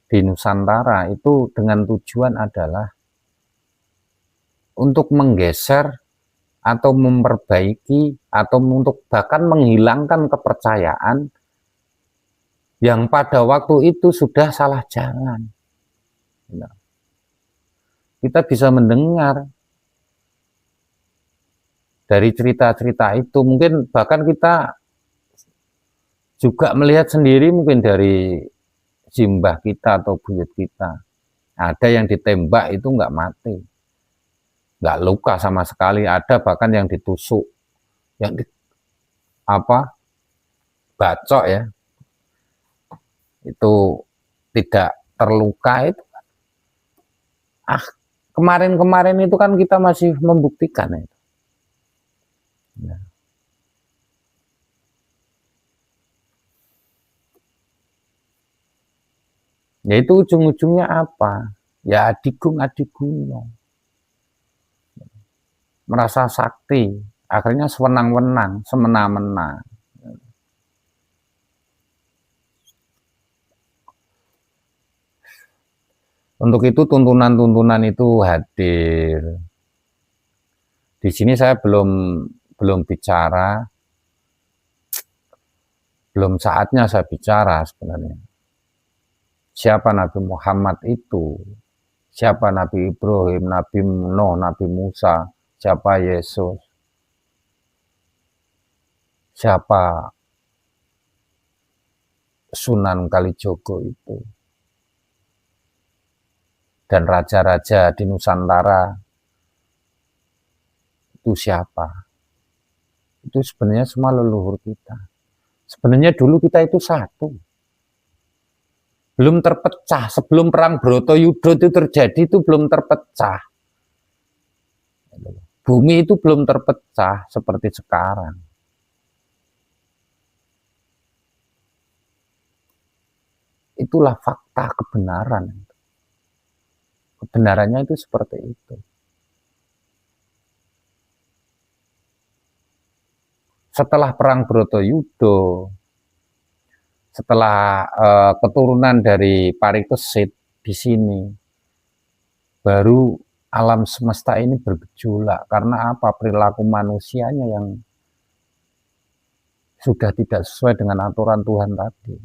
di Nusantara itu dengan tujuan adalah untuk menggeser atau memperbaiki atau untuk bahkan menghilangkan kepercayaan yang pada waktu itu sudah salah jalan. Kita bisa mendengar dari cerita-cerita itu, mungkin bahkan kita juga melihat sendiri mungkin dari simbah kita atau buyut kita. Ada yang ditembak itu nggak mati, nggak luka sama sekali. Ada bahkan yang ditusuk, yang bacok ya, itu tidak terluka itu. Kemarin-kemarin itu kan kita masih membuktikan itu. Nah. Yaitu ujung-ujungnya apa? Ya adigung-adiguno. Merasa sakti, akhirnya sewenang-wenang, semena-mena. Untuk itu tuntunan-tuntunan itu hadir. Di sini saya belum bicara, belum saatnya saya bicara sebenarnya. Siapa Nabi Muhammad itu? Siapa Nabi Ibrahim, Nabi Nuh, Nabi Musa, siapa Yesus? Siapa Sunan Kalijogo itu? Dan raja-raja di Nusantara itu siapa? Itu sebenarnya semua leluhur kita. Sebenarnya dulu kita itu satu. Belum terpecah. Sebelum perang Bratayuda itu terjadi itu belum terpecah. Bumi itu belum terpecah seperti sekarang. Itulah fakta kebenaran. Kebenarannya itu seperti itu. Setelah perang Bratayuda, setelah keturunan dari Parikesit di sini, baru alam semesta ini bergejolak. Karena apa? Perilaku manusianya yang sudah tidak sesuai dengan aturan Tuhan tadi.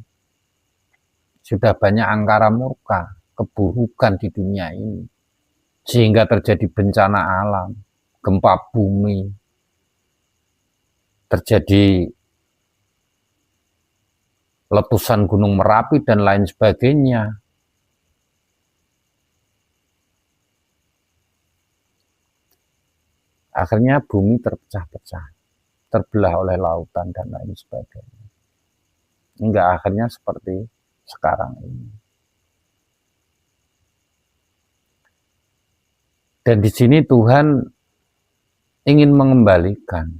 Sudah banyak angkara murka, keburukan di dunia ini. Sehingga terjadi bencana alam, gempa bumi, terjadi letusan Gunung Merapi dan lain sebagainya. Akhirnya bumi terpecah-pecah, terbelah oleh lautan dan lain sebagainya. Hingga akhirnya seperti sekarang ini. Dan di sini Tuhan ingin mengembalikan,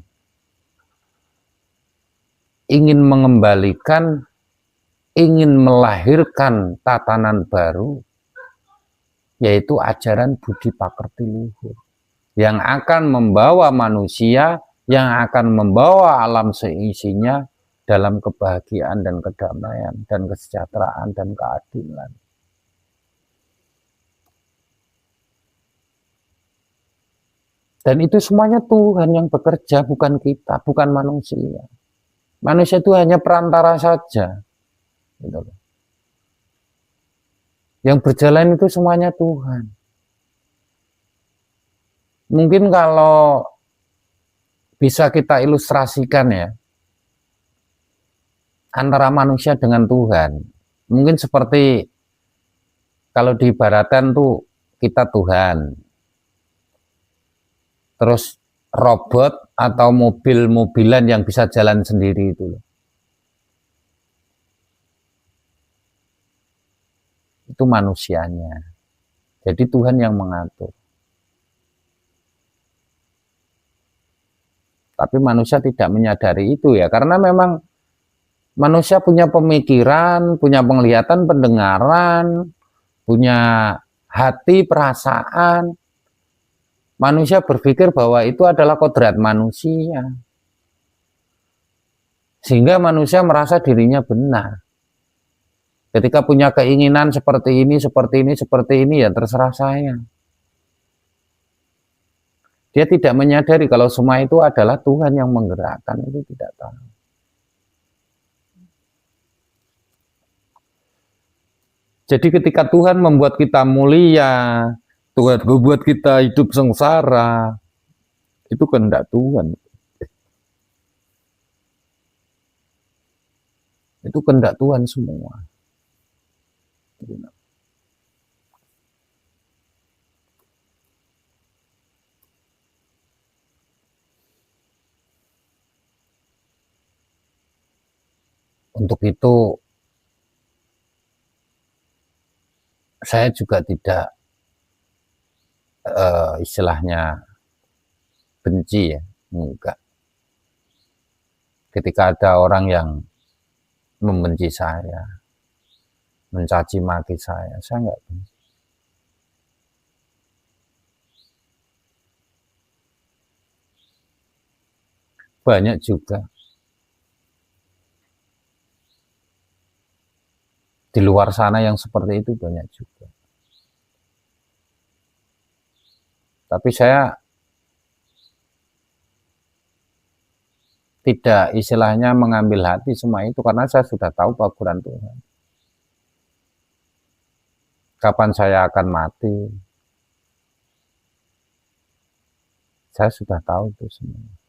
ingin melahirkan tatanan baru, yaitu ajaran budi pakerti luhur, yang akan membawa manusia, yang akan membawa alam seisinya dalam kebahagiaan dan kedamaian dan kesejahteraan dan keadilan. Dan itu semuanya Tuhan yang bekerja, bukan kita, bukan manusia. Manusia itu hanya perantara saja. Gitu loh. Yang berjalan itu semuanya Tuhan. Mungkin kalau bisa kita ilustrasikan ya, antara manusia dengan Tuhan. Mungkin seperti kalau diibaratkan tuh kita Tuhan. Terus robot atau mobil-mobilan yang bisa jalan sendiri itu loh. Itu manusianya. Jadi Tuhan yang mengatur. Tapi manusia tidak menyadari itu ya, karena memang manusia punya pemikiran, punya penglihatan, pendengaran, punya hati, perasaan. Manusia berpikir bahwa itu adalah kodrat manusia. Sehingga manusia merasa dirinya benar. Ketika punya keinginan seperti ini, seperti ini, seperti ini, ya terserah saya. Dia tidak menyadari kalau semua itu adalah Tuhan yang menggerakkan, itu tidak tahu. Jadi ketika Tuhan membuat kita mulia, Tuhan membuat kita hidup sengsara, itu kehendak Tuhan. Itu kehendak Tuhan semua. Untuk itu saya juga tidak istilahnya benci ya, enggak. Ketika ada orang yang membenci saya, mencaci maki saya enggak benci. Banyak juga di luar sana yang seperti itu, banyak juga. Tapi saya tidak istilahnya mengambil hati semua itu, karena saya sudah tahu paukuran Tuhan. Kapan saya akan mati, saya sudah tahu itu semua.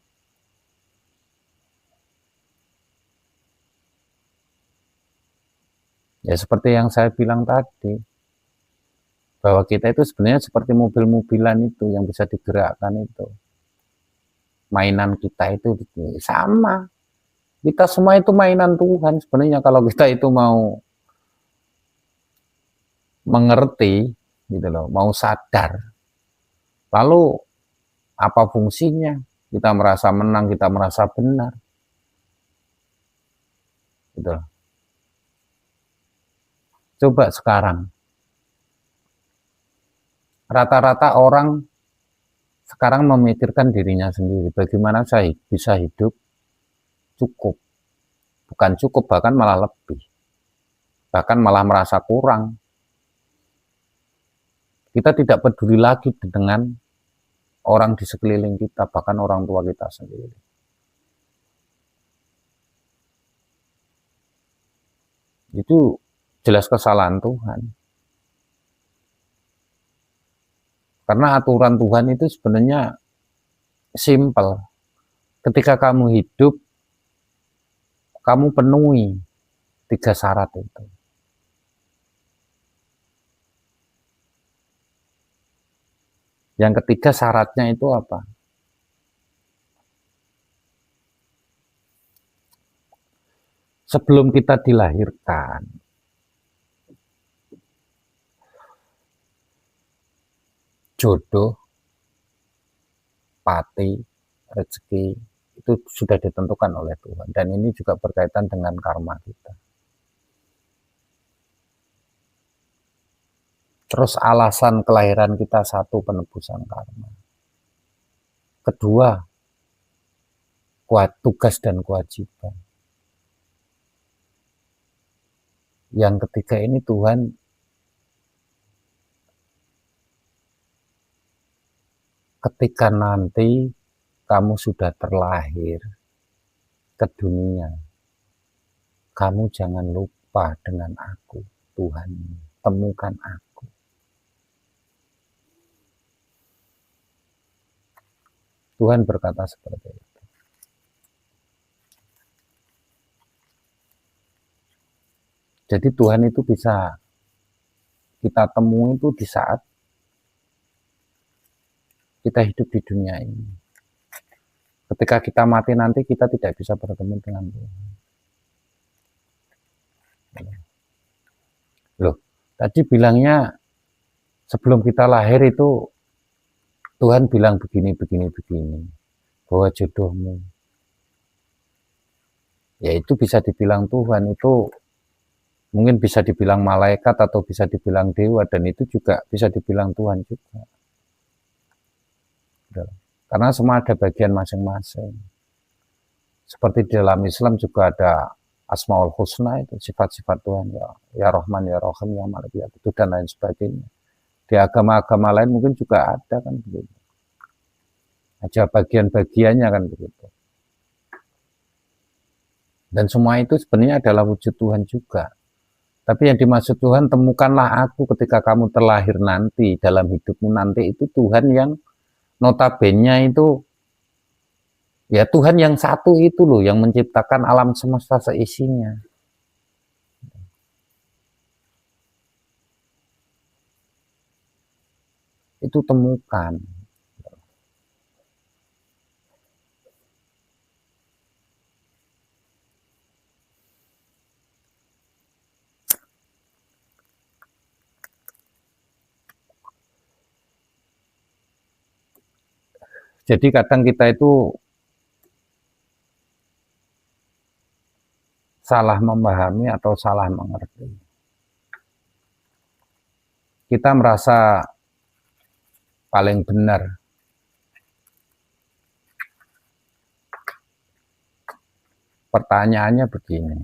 Ya seperti yang saya bilang tadi, bahwa kita itu sebenarnya seperti mobil-mobilan itu yang bisa digerakkan itu. Mainan kita itu sama. Kita semua itu mainan Tuhan sebenarnya, kalau kita itu mau mengerti gitu loh, mau sadar. Lalu apa fungsinya? Kita merasa menang, kita merasa benar. Gitu loh. Coba sekarang rata-rata orang sekarang memikirkan dirinya sendiri, bagaimana saya bisa hidup cukup, bukan cukup, bahkan malah lebih, bahkan malah merasa kurang. Kita tidak peduli lagi dengan orang di sekeliling kita, bahkan orang tua kita sendiri. Itu jelas kesalahan Tuhan. Karena aturan Tuhan itu sebenarnya simple. Ketika kamu hidup, kamu penuhi 3 syarat itu. Yang ketiga syaratnya itu apa? Sebelum kita dilahirkan, jodoh, pati, rezeki itu sudah ditentukan oleh Tuhan, dan ini juga berkaitan dengan karma kita. Terus alasan kelahiran kita, satu, penebusan karma. Kedua, tugas dan kewajiban. Yang ketiga ini Tuhan ketika nanti kamu sudah terlahir ke dunia, kamu jangan lupa dengan aku, Tuhan. Temukan aku. Tuhan berkata seperti itu. Jadi Tuhan itu bisa kita temui itu di saat kita hidup di dunia ini. Ketika kita mati nanti kita tidak bisa bertemu dengan Tuhan. Loh, tadi bilangnya sebelum kita lahir itu Tuhan bilang begini, bahwa jodohmu. Ya itu bisa dibilang Tuhan, itu mungkin bisa dibilang malaikat atau bisa dibilang dewa, dan itu juga bisa dibilang Tuhan juga. Karena semua ada bagian masing-masing. Seperti di dalam Islam juga ada Asmaul Husna, itu sifat-sifat Tuhan, ya Rahman, ya Rahim, ya Malik, ya itu dan lain sebagainya. Di agama-agama lain mungkin juga ada kan begitu. Ada bagian-bagiannya kan begitu. Dan semua itu sebenarnya adalah wujud Tuhan juga. Tapi yang dimaksud Tuhan, temukanlah aku ketika kamu terlahir nanti, dalam hidupmu nanti, itu Tuhan yang notabene itu, ya Tuhan yang satu itu loh, yang menciptakan alam semesta seisinya. Itu temukan. Jadi kadang kita itu salah memahami atau salah mengerti. Kita merasa paling benar. Pertanyaannya begini,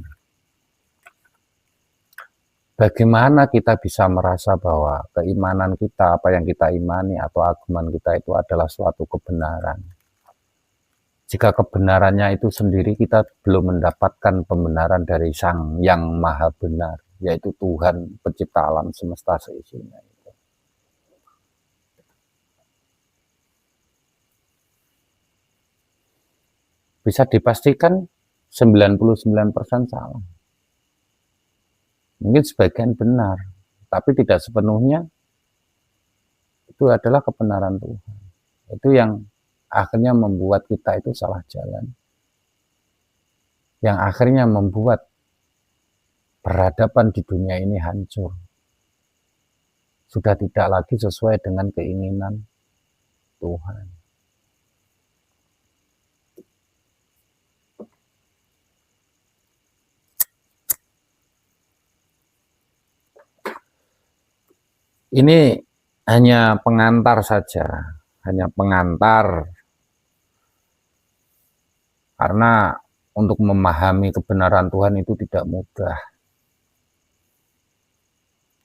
bagaimana kita bisa merasa bahwa keimanan kita, apa yang kita imani atau agama kita itu adalah suatu kebenaran? Jika kebenarannya itu sendiri kita belum mendapatkan pembenaran dari Sang Yang Maha Benar, yaitu Tuhan pencipta alam semesta seisinya. Bisa dipastikan 99% salah. Mungkin sebagian benar, tapi tidak sepenuhnya itu adalah kebenaran Tuhan. Itu yang akhirnya membuat kita itu salah jalan. Yang akhirnya membuat peradaban di dunia ini hancur. Sudah tidak lagi sesuai dengan keinginan Tuhan. Ini hanya pengantar saja, hanya pengantar. Karena untuk memahami kebenaran Tuhan itu tidak mudah.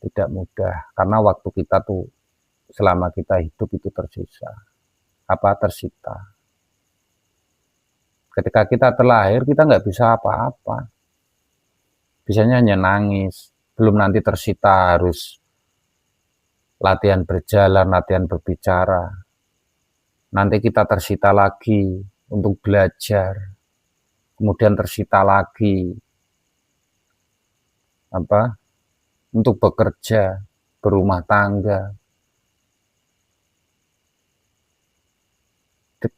Tidak mudah, karena waktu kita tuh selama kita hidup itu tersita. Ketika kita terlahir, kita nggak bisa apa-apa. Bisanya hanya nangis, belum nanti tersita harus latihan berjalan, latihan berbicara. Nanti kita tersita lagi untuk belajar, kemudian tersita lagi untuk bekerja, berumah tangga.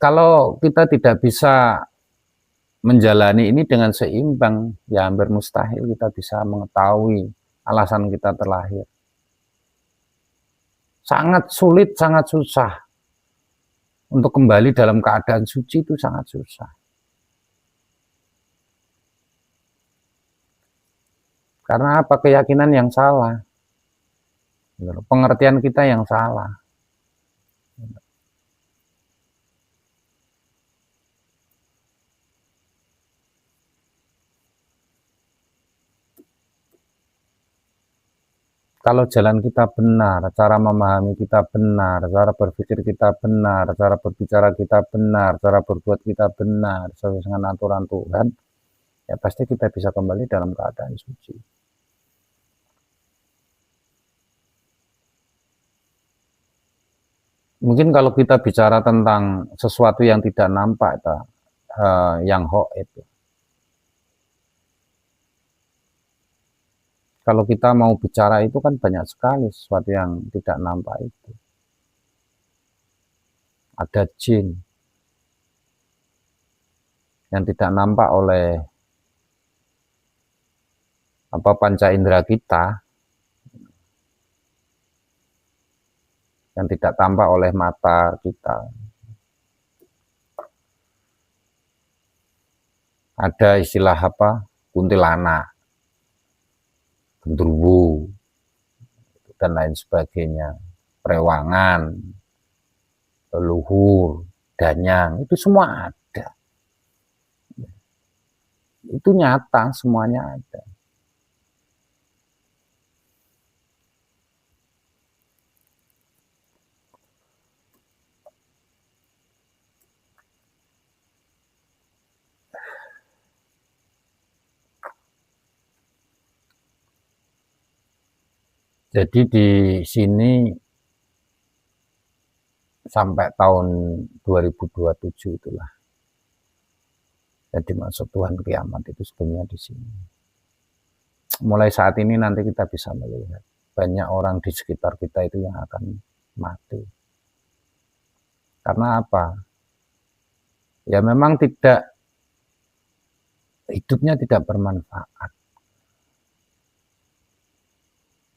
Kalau kita tidak bisa menjalani ini dengan seimbang, ya hampir mustahil kita bisa mengetahui alasan kita terlahir. Sangat sulit, sangat susah. Untuk kembali dalam keadaan suci itu sangat susah. Karena apa? Keyakinan yang salah. Pengertian kita yang salah. Kalau jalan kita benar, cara memahami kita benar, cara berpikir kita benar, cara berbicara kita benar, cara berbuat kita benar, sesuai dengan aturan Tuhan, ya pasti kita bisa kembali dalam keadaan suci. Mungkin kalau kita bicara tentang sesuatu yang tidak nampak, yang hoib, kalau kita mau bicara itu kan banyak sekali sesuatu yang tidak nampak itu. Ada jin yang tidak nampak oleh panca indera kita, yang tidak tampak oleh mata kita. Ada istilah kuntilanak, gendruwo, dan lain sebagainya, perewangan, leluhur, danyang, itu semua ada. Itu nyata, semuanya ada. Jadi di sini sampai tahun 2027 itulah. Jadi maksud Tuhan kiamat itu sebenarnya di sini. Mulai saat ini nanti kita bisa melihat banyak orang di sekitar kita itu yang akan mati. Karena apa? Ya memang hidupnya tidak bermanfaat.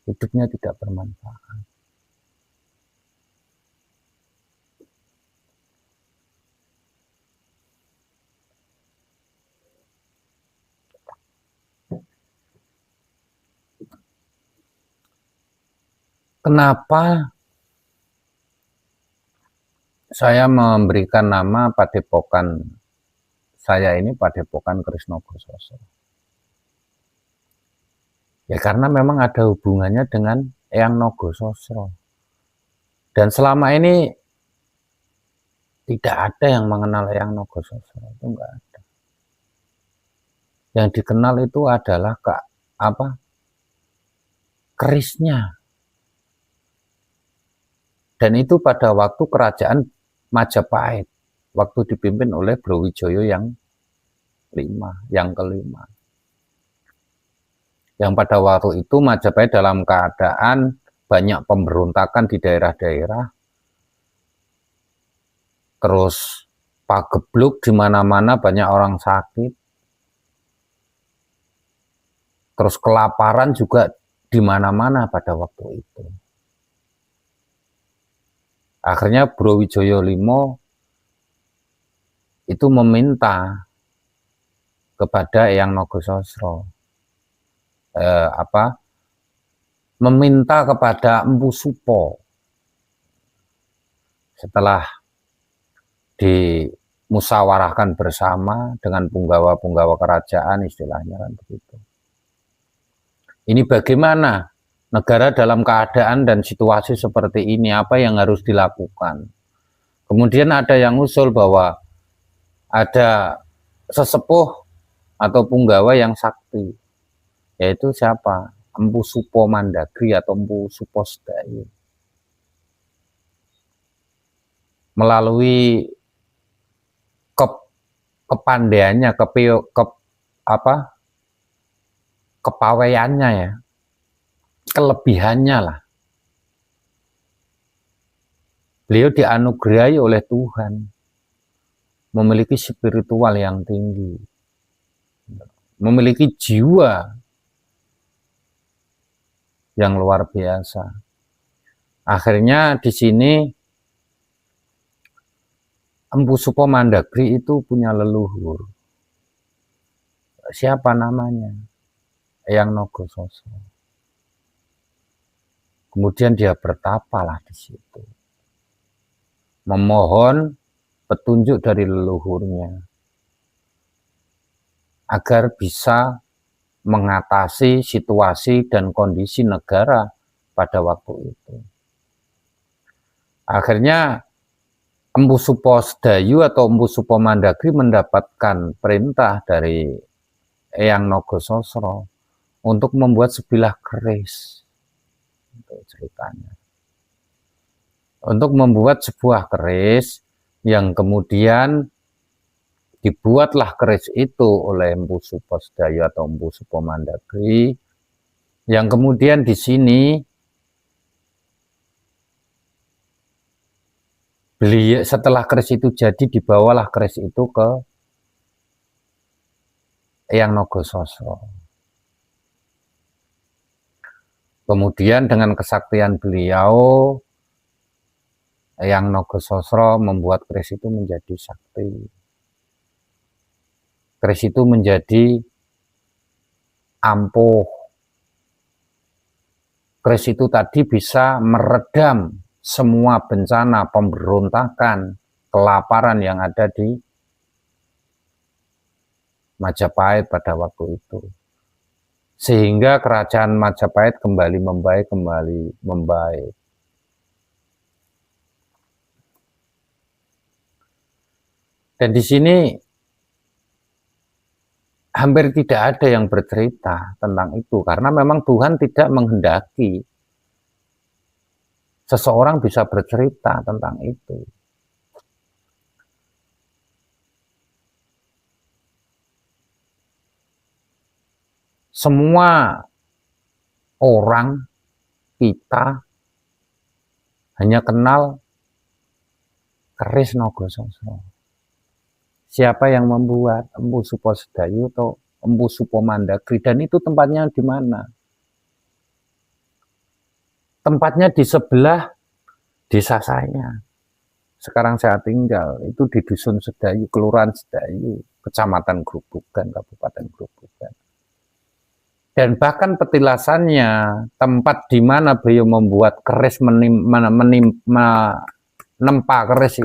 Hidupnya tidak bermanfaat. Kenapa saya memberikan nama padepokan saya ini Padepokan Krisna Gososro? Ya karena memang ada hubungannya dengan Eyang Nogososro. Dan selama ini tidak ada yang mengenal Eyang Nogososro, itu enggak ada. Yang dikenal itu adalah kerisnya. Dan itu pada waktu kerajaan Majapahit, waktu dipimpin oleh Brawijaya yang kelima. Yang pada waktu itu Majapahit dalam keadaan banyak pemberontakan di daerah-daerah, terus pagebluk di mana-mana, banyak orang sakit, terus kelaparan juga di mana-mana pada waktu itu. Akhirnya Brawijaya V itu meminta kepada Eyang Nogososro, meminta kepada Empu Supo. Setelah dimusyawarahkan bersama dengan punggawa-punggawa kerajaan, istilahnya kan begitu. Ini bagaimana negara dalam keadaan dan situasi seperti ini, apa yang harus dilakukan? Kemudian ada yang usul bahwa ada sesepuh atau punggawa yang sakti, yaitu siapa? Empu Supo Mandagri atau Empu Supo Sedayu. Melalui kepandaiannya, kepawaiannya ya, kelebihannya lah. Beliau dianugerahi oleh Tuhan, memiliki spiritual yang tinggi, memiliki jiwa yang luar biasa. Akhirnya di sini Empu Supo Mandagri itu punya leluhur. Siapa namanya? Eyang Nogososro. Kemudian dia bertapalah di situ, memohon petunjuk dari leluhurnya agar bisa mengatasi situasi dan kondisi negara pada waktu itu. Akhirnya Empu Supo Sedayu atau Empu Supo Mandagri mendapatkan perintah dari Eyang Nogososro untuk membuat sebilah keris. Untuk ceritanya. Untuk membuat sebuah keris yang kemudian dibuatlah keris itu oleh Empu Supo Sedayu atau Empu Supo Mandagri, yang kemudian di sini beliau setelah keris itu jadi dibawalah keris itu ke Eyang Nogososro. Kemudian dengan kesaktian beliau, Eyang Nogososro membuat keris itu menjadi sakti. Keris itu menjadi ampuh. Keris itu tadi bisa meredam semua bencana, pemberontakan, kelaparan yang ada di Majapahit pada waktu itu. Sehingga kerajaan Majapahit kembali membaik. Dan di sini hampir tidak ada yang bercerita tentang itu, karena memang Tuhan tidak menghendaki seseorang bisa bercerita tentang itu. Semua orang kita hanya kenal keris Nogososro. Siapa yang membuat? Empu Supo Sedayu atau Empu Supo Mandagri? Dan itu tempatnya di mana? Tempatnya di sebelah desa saya. Sekarang saya tinggal, itu di Dusun Sedayu, Kelurahan Sedayu, Kecamatan Grobogan, Kabupaten Grobogan. Dan bahkan petilasannya, tempat di mana beliau membuat keris menempa keris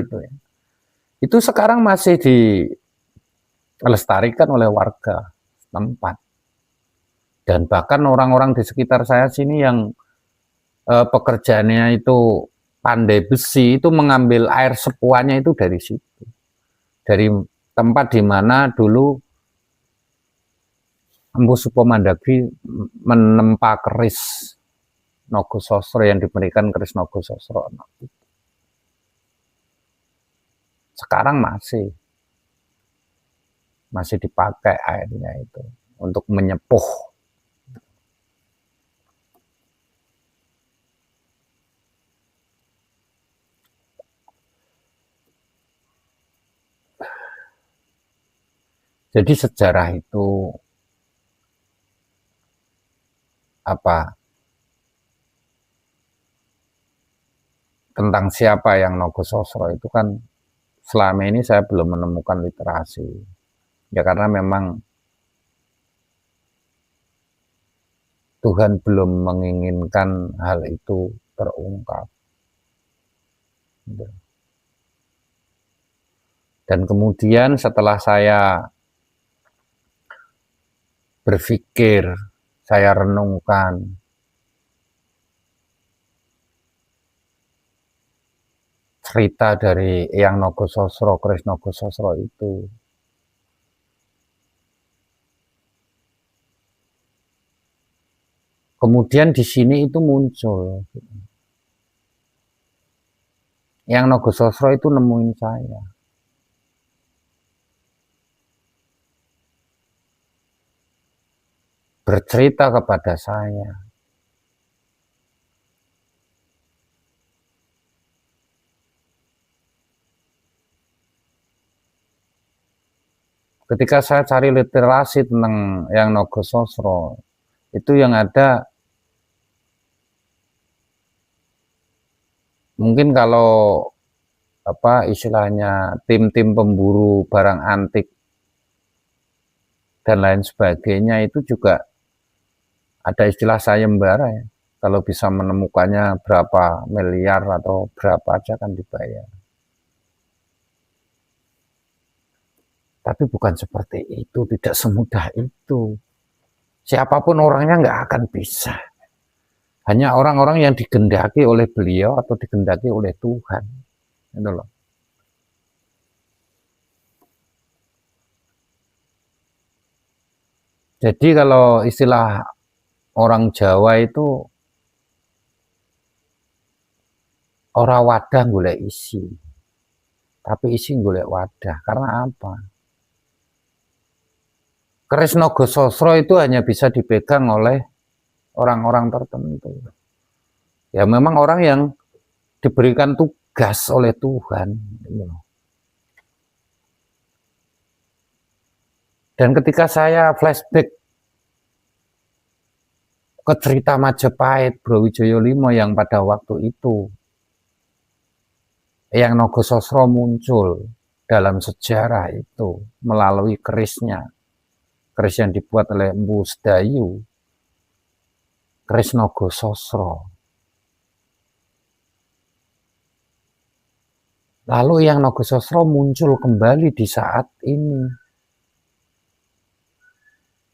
itu sekarang masih dilestarikan oleh warga tempat. Dan bahkan orang-orang di sekitar saya sini yang pekerjaannya itu pandai besi, itu mengambil air sepuannya itu dari situ. Dari tempat di mana dulu Empu Supo Mandagri menempa keris Nogososro yang diberikan keris Nogososro. Sekarang masih dipakai airnya itu untuk menyepuh. Jadi sejarah itu tentang siapa yang Nogososro itu kan selama ini saya belum menemukan literasi. Ya karena memang Tuhan belum menginginkan hal itu terungkap. Dan kemudian setelah saya berpikir, saya renungkan, cerita dari Eyang Nogososro, keris Nogososro itu, kemudian di sini itu muncul. Eyang Nogososro itu nemuin saya. Bercerita kepada saya. Ketika saya cari literasi tentang Eyang Nogososro, itu yang ada mungkin kalau istilahnya tim-tim pemburu barang antik dan lain sebagainya itu juga ada istilah sayembara ya. Kalau bisa menemukannya berapa miliar atau berapa aja kan dibayar. Tapi bukan seperti itu, tidak semudah itu. Siapapun orangnya nggak akan bisa. Hanya orang-orang yang digendaki oleh beliau atau digendaki oleh Tuhan. Itu loh. Jadi kalau istilah orang Jawa itu ora wadah golek isi, tapi isi golek wadah. Karena apa? Keris Naga Sasra itu hanya bisa dipegang oleh orang-orang tertentu. Ya memang orang yang diberikan tugas oleh Tuhan. Dan ketika saya flashback ke cerita Majapahit Brawijaya V yang pada waktu itu yang Naga Sasra muncul dalam sejarah itu melalui kerisnya, keris yang dibuat oleh Mpu Sedayu, keris Naga Sasra. Lalu yang Naga Sasra muncul kembali di saat ini,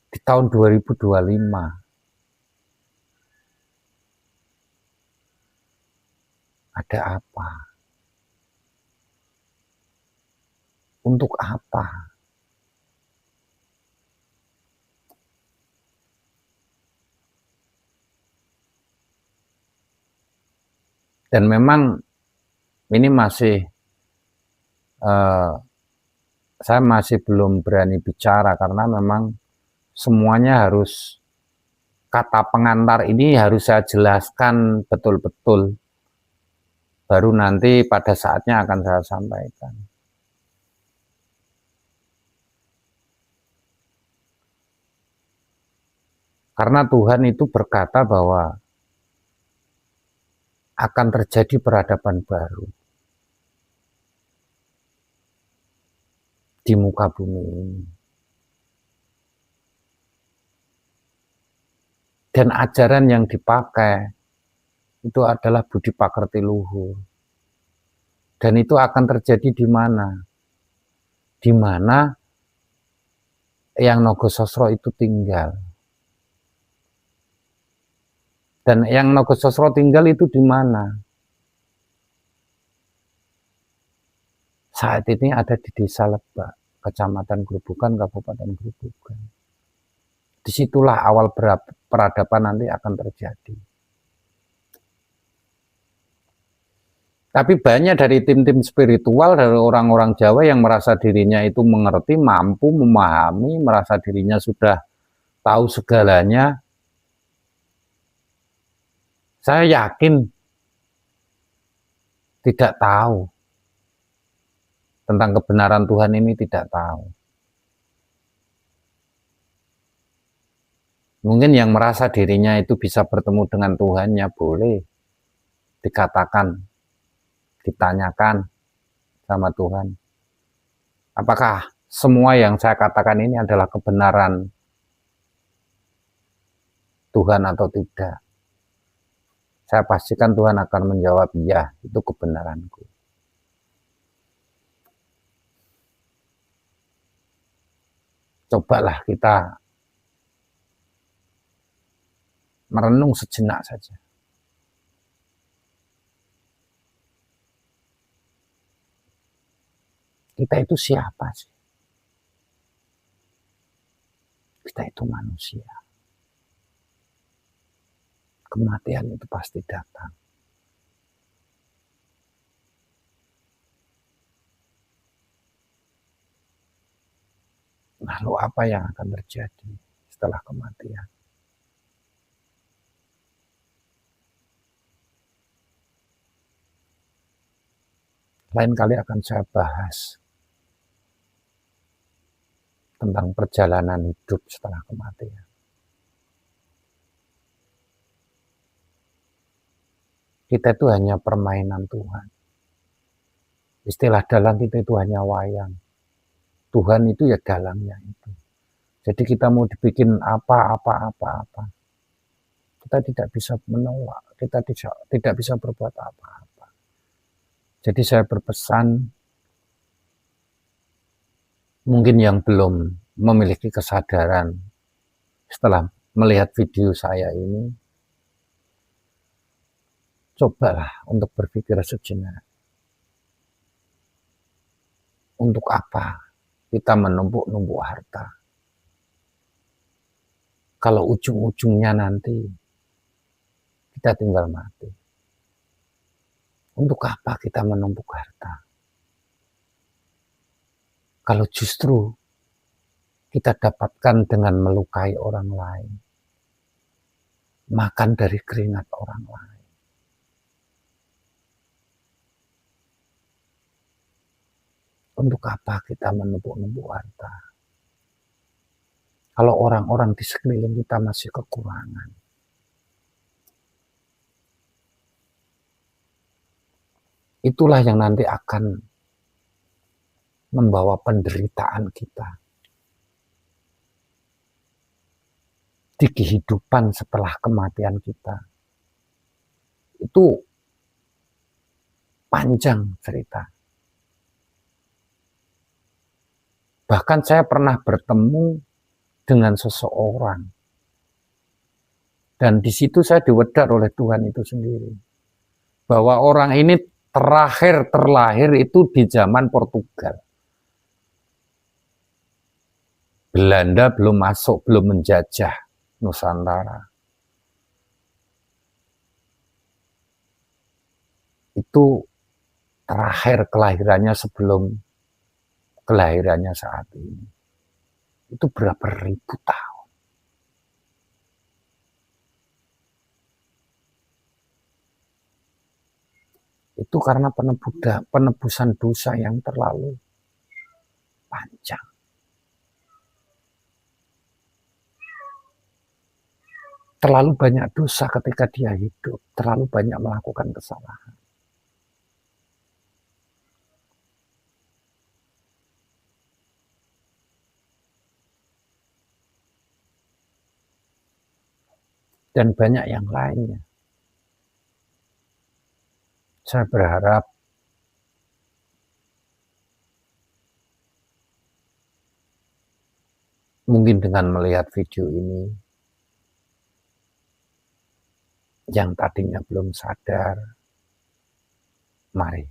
di tahun 2025. Ada apa? Untuk apa? Dan memang ini masih saya masih belum berani bicara karena memang semuanya harus, kata pengantar ini harus saya jelaskan betul-betul, baru nanti pada saatnya akan saya sampaikan. Karena Tuhan itu berkata bahwa akan terjadi peradaban baru di muka bumi ini. Dan ajaran yang dipakai itu adalah budi pakerti luhur. Dan itu akan terjadi di mana? Di mana yang Naga Sasra itu tinggal. Dan yang Naga Sasra tinggal itu di mana? Saat ini ada di Desa Lebak, Kecamatan Grobogan, Kabupaten Grobogan. Disitulah awal peradaban nanti akan terjadi. Tapi banyak dari tim-tim spiritual, dari orang-orang Jawa yang merasa dirinya itu mengerti, mampu, memahami, merasa dirinya sudah tahu segalanya. Saya yakin tidak tahu tentang kebenaran Tuhan ini, tidak tahu. Mungkin yang merasa dirinya itu bisa bertemu dengan Tuhannya boleh dikatakan, ditanyakan sama Tuhan. Apakah semua yang saya katakan ini adalah kebenaran Tuhan atau tidak? Saya pastikan Tuhan akan menjawab, ya, itu kebenaranku. Cobalah kita merenung sejenak saja. Kita itu siapa sih? Kita itu manusia. Kematian itu pasti datang. Lalu apa yang akan terjadi setelah kematian? Lain kali akan saya bahas tentang perjalanan hidup setelah kematian. Kita itu hanya permainan Tuhan. Istilah dalang kita itu hanya wayang. Tuhan itu ya dalangnya itu. Jadi kita mau dibikin apa-apa, kita tidak bisa menolak, kita tidak bisa berbuat apa-apa. Jadi saya berpesan, mungkin yang belum memiliki kesadaran setelah melihat video saya ini, Cobalah untuk berpikir sejenak. Untuk apa kita menumpuk-numpuk harta? Kalau ujung-ujungnya nanti kita tinggal mati. Untuk apa kita menumpuk harta? Kalau justru kita dapatkan dengan melukai orang lain, makan dari keringat orang lain. Untuk apa kita menumpuk-numpuk harta? Kalau orang-orang di sekeliling kita masih kekurangan. Itulah yang nanti akan membawa penderitaan kita di kehidupan setelah kematian kita. Itu panjang cerita. Bahkan saya pernah bertemu dengan seseorang, dan di situ saya diwedak oleh Tuhan itu sendiri, bahwa orang ini terakhir terlahir itu di zaman Portugal. Belanda belum masuk, belum menjajah Nusantara. Itu terakhir kelahirannya sebelum kelahirannya saat ini. Itu berapa ribu tahun. Itu karena penebusan dosa yang terlalu panjang. Terlalu banyak dosa ketika dia hidup, terlalu banyak melakukan kesalahan. Dan banyak yang lainnya. Saya berharap mungkin dengan melihat video ini, yang tadinya belum sadar, mari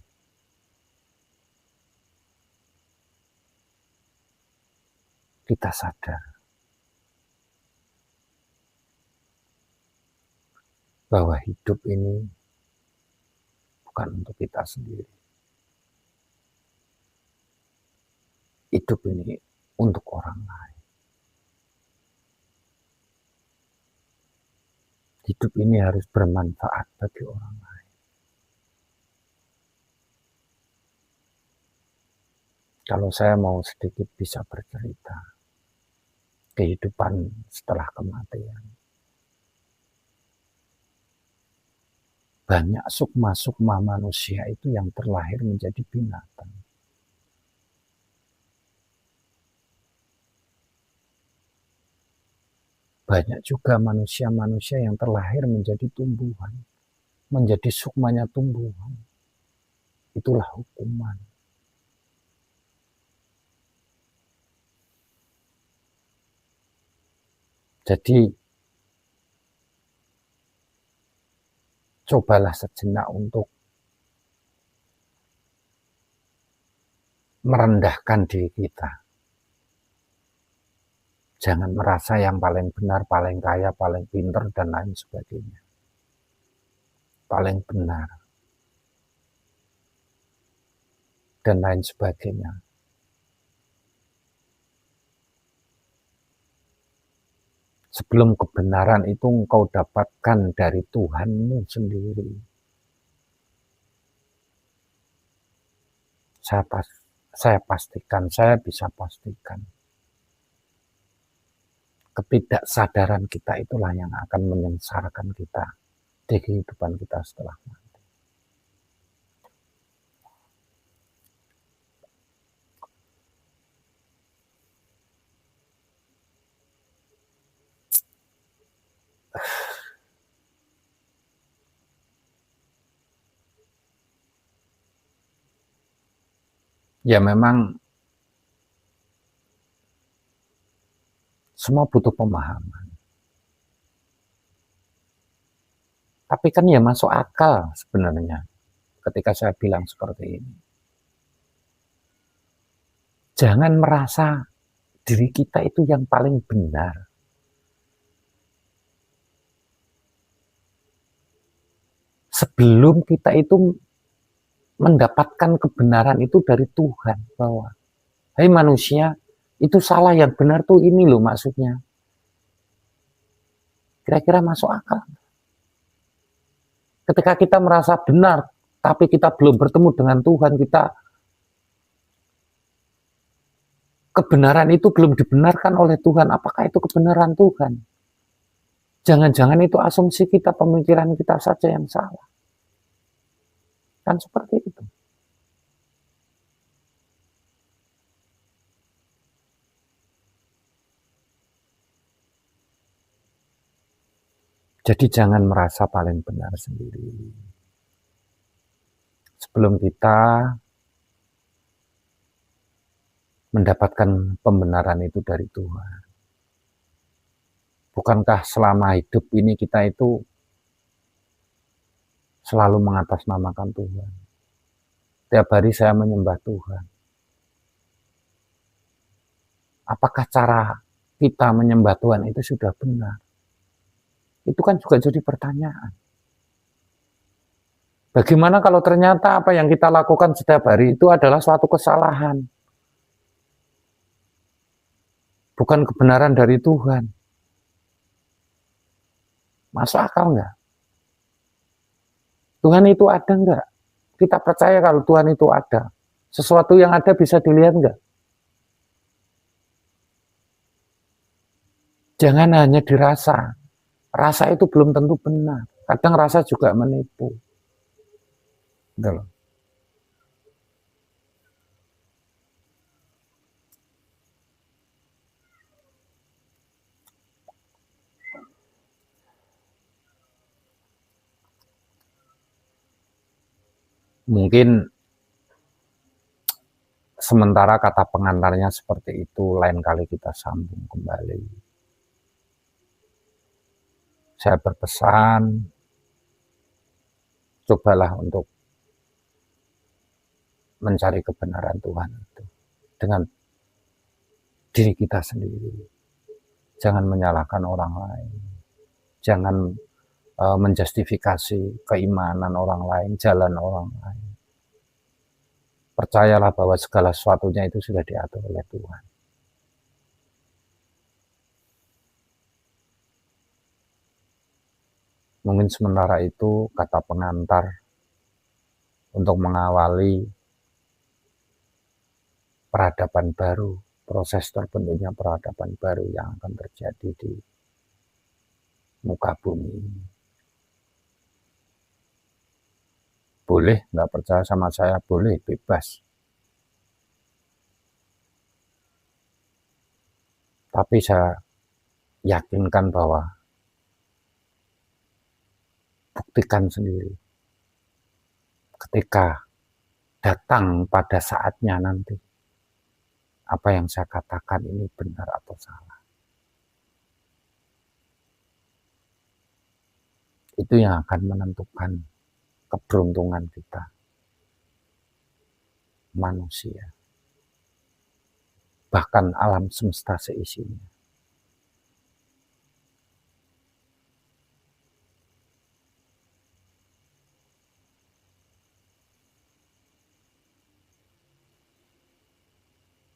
kita sadar bahwa hidup ini bukan untuk kita sendiri. Hidup ini untuk orang lain. Hidup ini harus bermanfaat bagi orang lain. Kalau saya mau sedikit bisa bercerita, kehidupan setelah kematian. Banyak sukma-sukma manusia itu yang terlahir menjadi binatang. Banyak juga manusia-manusia yang terlahir menjadi tumbuhan, menjadi sukmanya tumbuhan. Itulah hukuman. Jadi, cobalah sejenak untuk merendahkan diri kita. Jangan merasa yang paling benar, paling kaya, paling pintar, dan lain sebagainya. Paling benar. Dan lain sebagainya. Sebelum kebenaran itu engkau dapatkan dari Tuhanmu sendiri. Saya pastikan, saya bisa pastikan. Ketidaksadaran kita itulah yang akan menyengsarakan kita di kehidupan kita setelah mati. Ya memang semua butuh pemahaman. Tapi kan ya masuk akal sebenarnya ketika saya bilang seperti ini. Jangan merasa diri kita itu yang paling benar. Sebelum kita itu mendapatkan kebenaran itu dari Tuhan, bahwa hai manusia, itu salah, yang benar tuh ini loh maksudnya. Kira-kira masuk akal? Ketika kita merasa benar, tapi kita belum bertemu dengan Tuhan, kebenaran itu belum dibenarkan oleh Tuhan. Apakah itu kebenaran Tuhan? Jangan-jangan itu asumsi kita, pemikiran kita saja yang salah. Kan seperti itu. Jadi jangan merasa paling benar sendiri. Sebelum kita mendapatkan pembenaran itu dari Tuhan. Bukankah selama hidup ini kita itu selalu mengatasnamakan Tuhan? Tiap hari saya menyembah Tuhan. Apakah cara kita menyembah Tuhan itu sudah benar? Itu kan juga jadi pertanyaan. Bagaimana kalau ternyata apa yang kita lakukan setiap hari itu adalah suatu kesalahan? Bukan kebenaran dari Tuhan. Masuk akal enggak? Tuhan itu ada enggak? Kita percaya kalau Tuhan itu ada. Sesuatu yang ada bisa dilihat enggak? Jangan hanya dirasa. Rasa itu belum tentu benar. Kadang rasa juga menipu. Gitu loh. Mungkin sementara kata pengantarnya seperti itu, lain kali kita sambung kembali. Saya berpesan, cobalah untuk mencari kebenaran Tuhan itu dengan diri kita sendiri. Jangan menyalahkan orang lain. Jangan menjustifikasi keimanan orang lain, jalan orang lain. Percayalah bahwa segala sesuatunya itu sudah diatur oleh Tuhan. Mungkin sementara itu kata pengantar untuk mengawali peradaban baru, proses terbentuknya peradaban baru yang akan terjadi di muka bumi ini. Boleh nggak percaya sama saya, boleh, bebas. Tapi saya yakinkan bahwa buktikan sendiri. Ketika datang pada saatnya nanti, apa yang saya katakan ini benar atau salah. Itu yang akan menentukan keberuntungan kita, manusia. Bahkan alam semesta seisinya.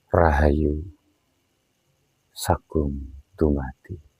Rahayu Sagung Dumadi.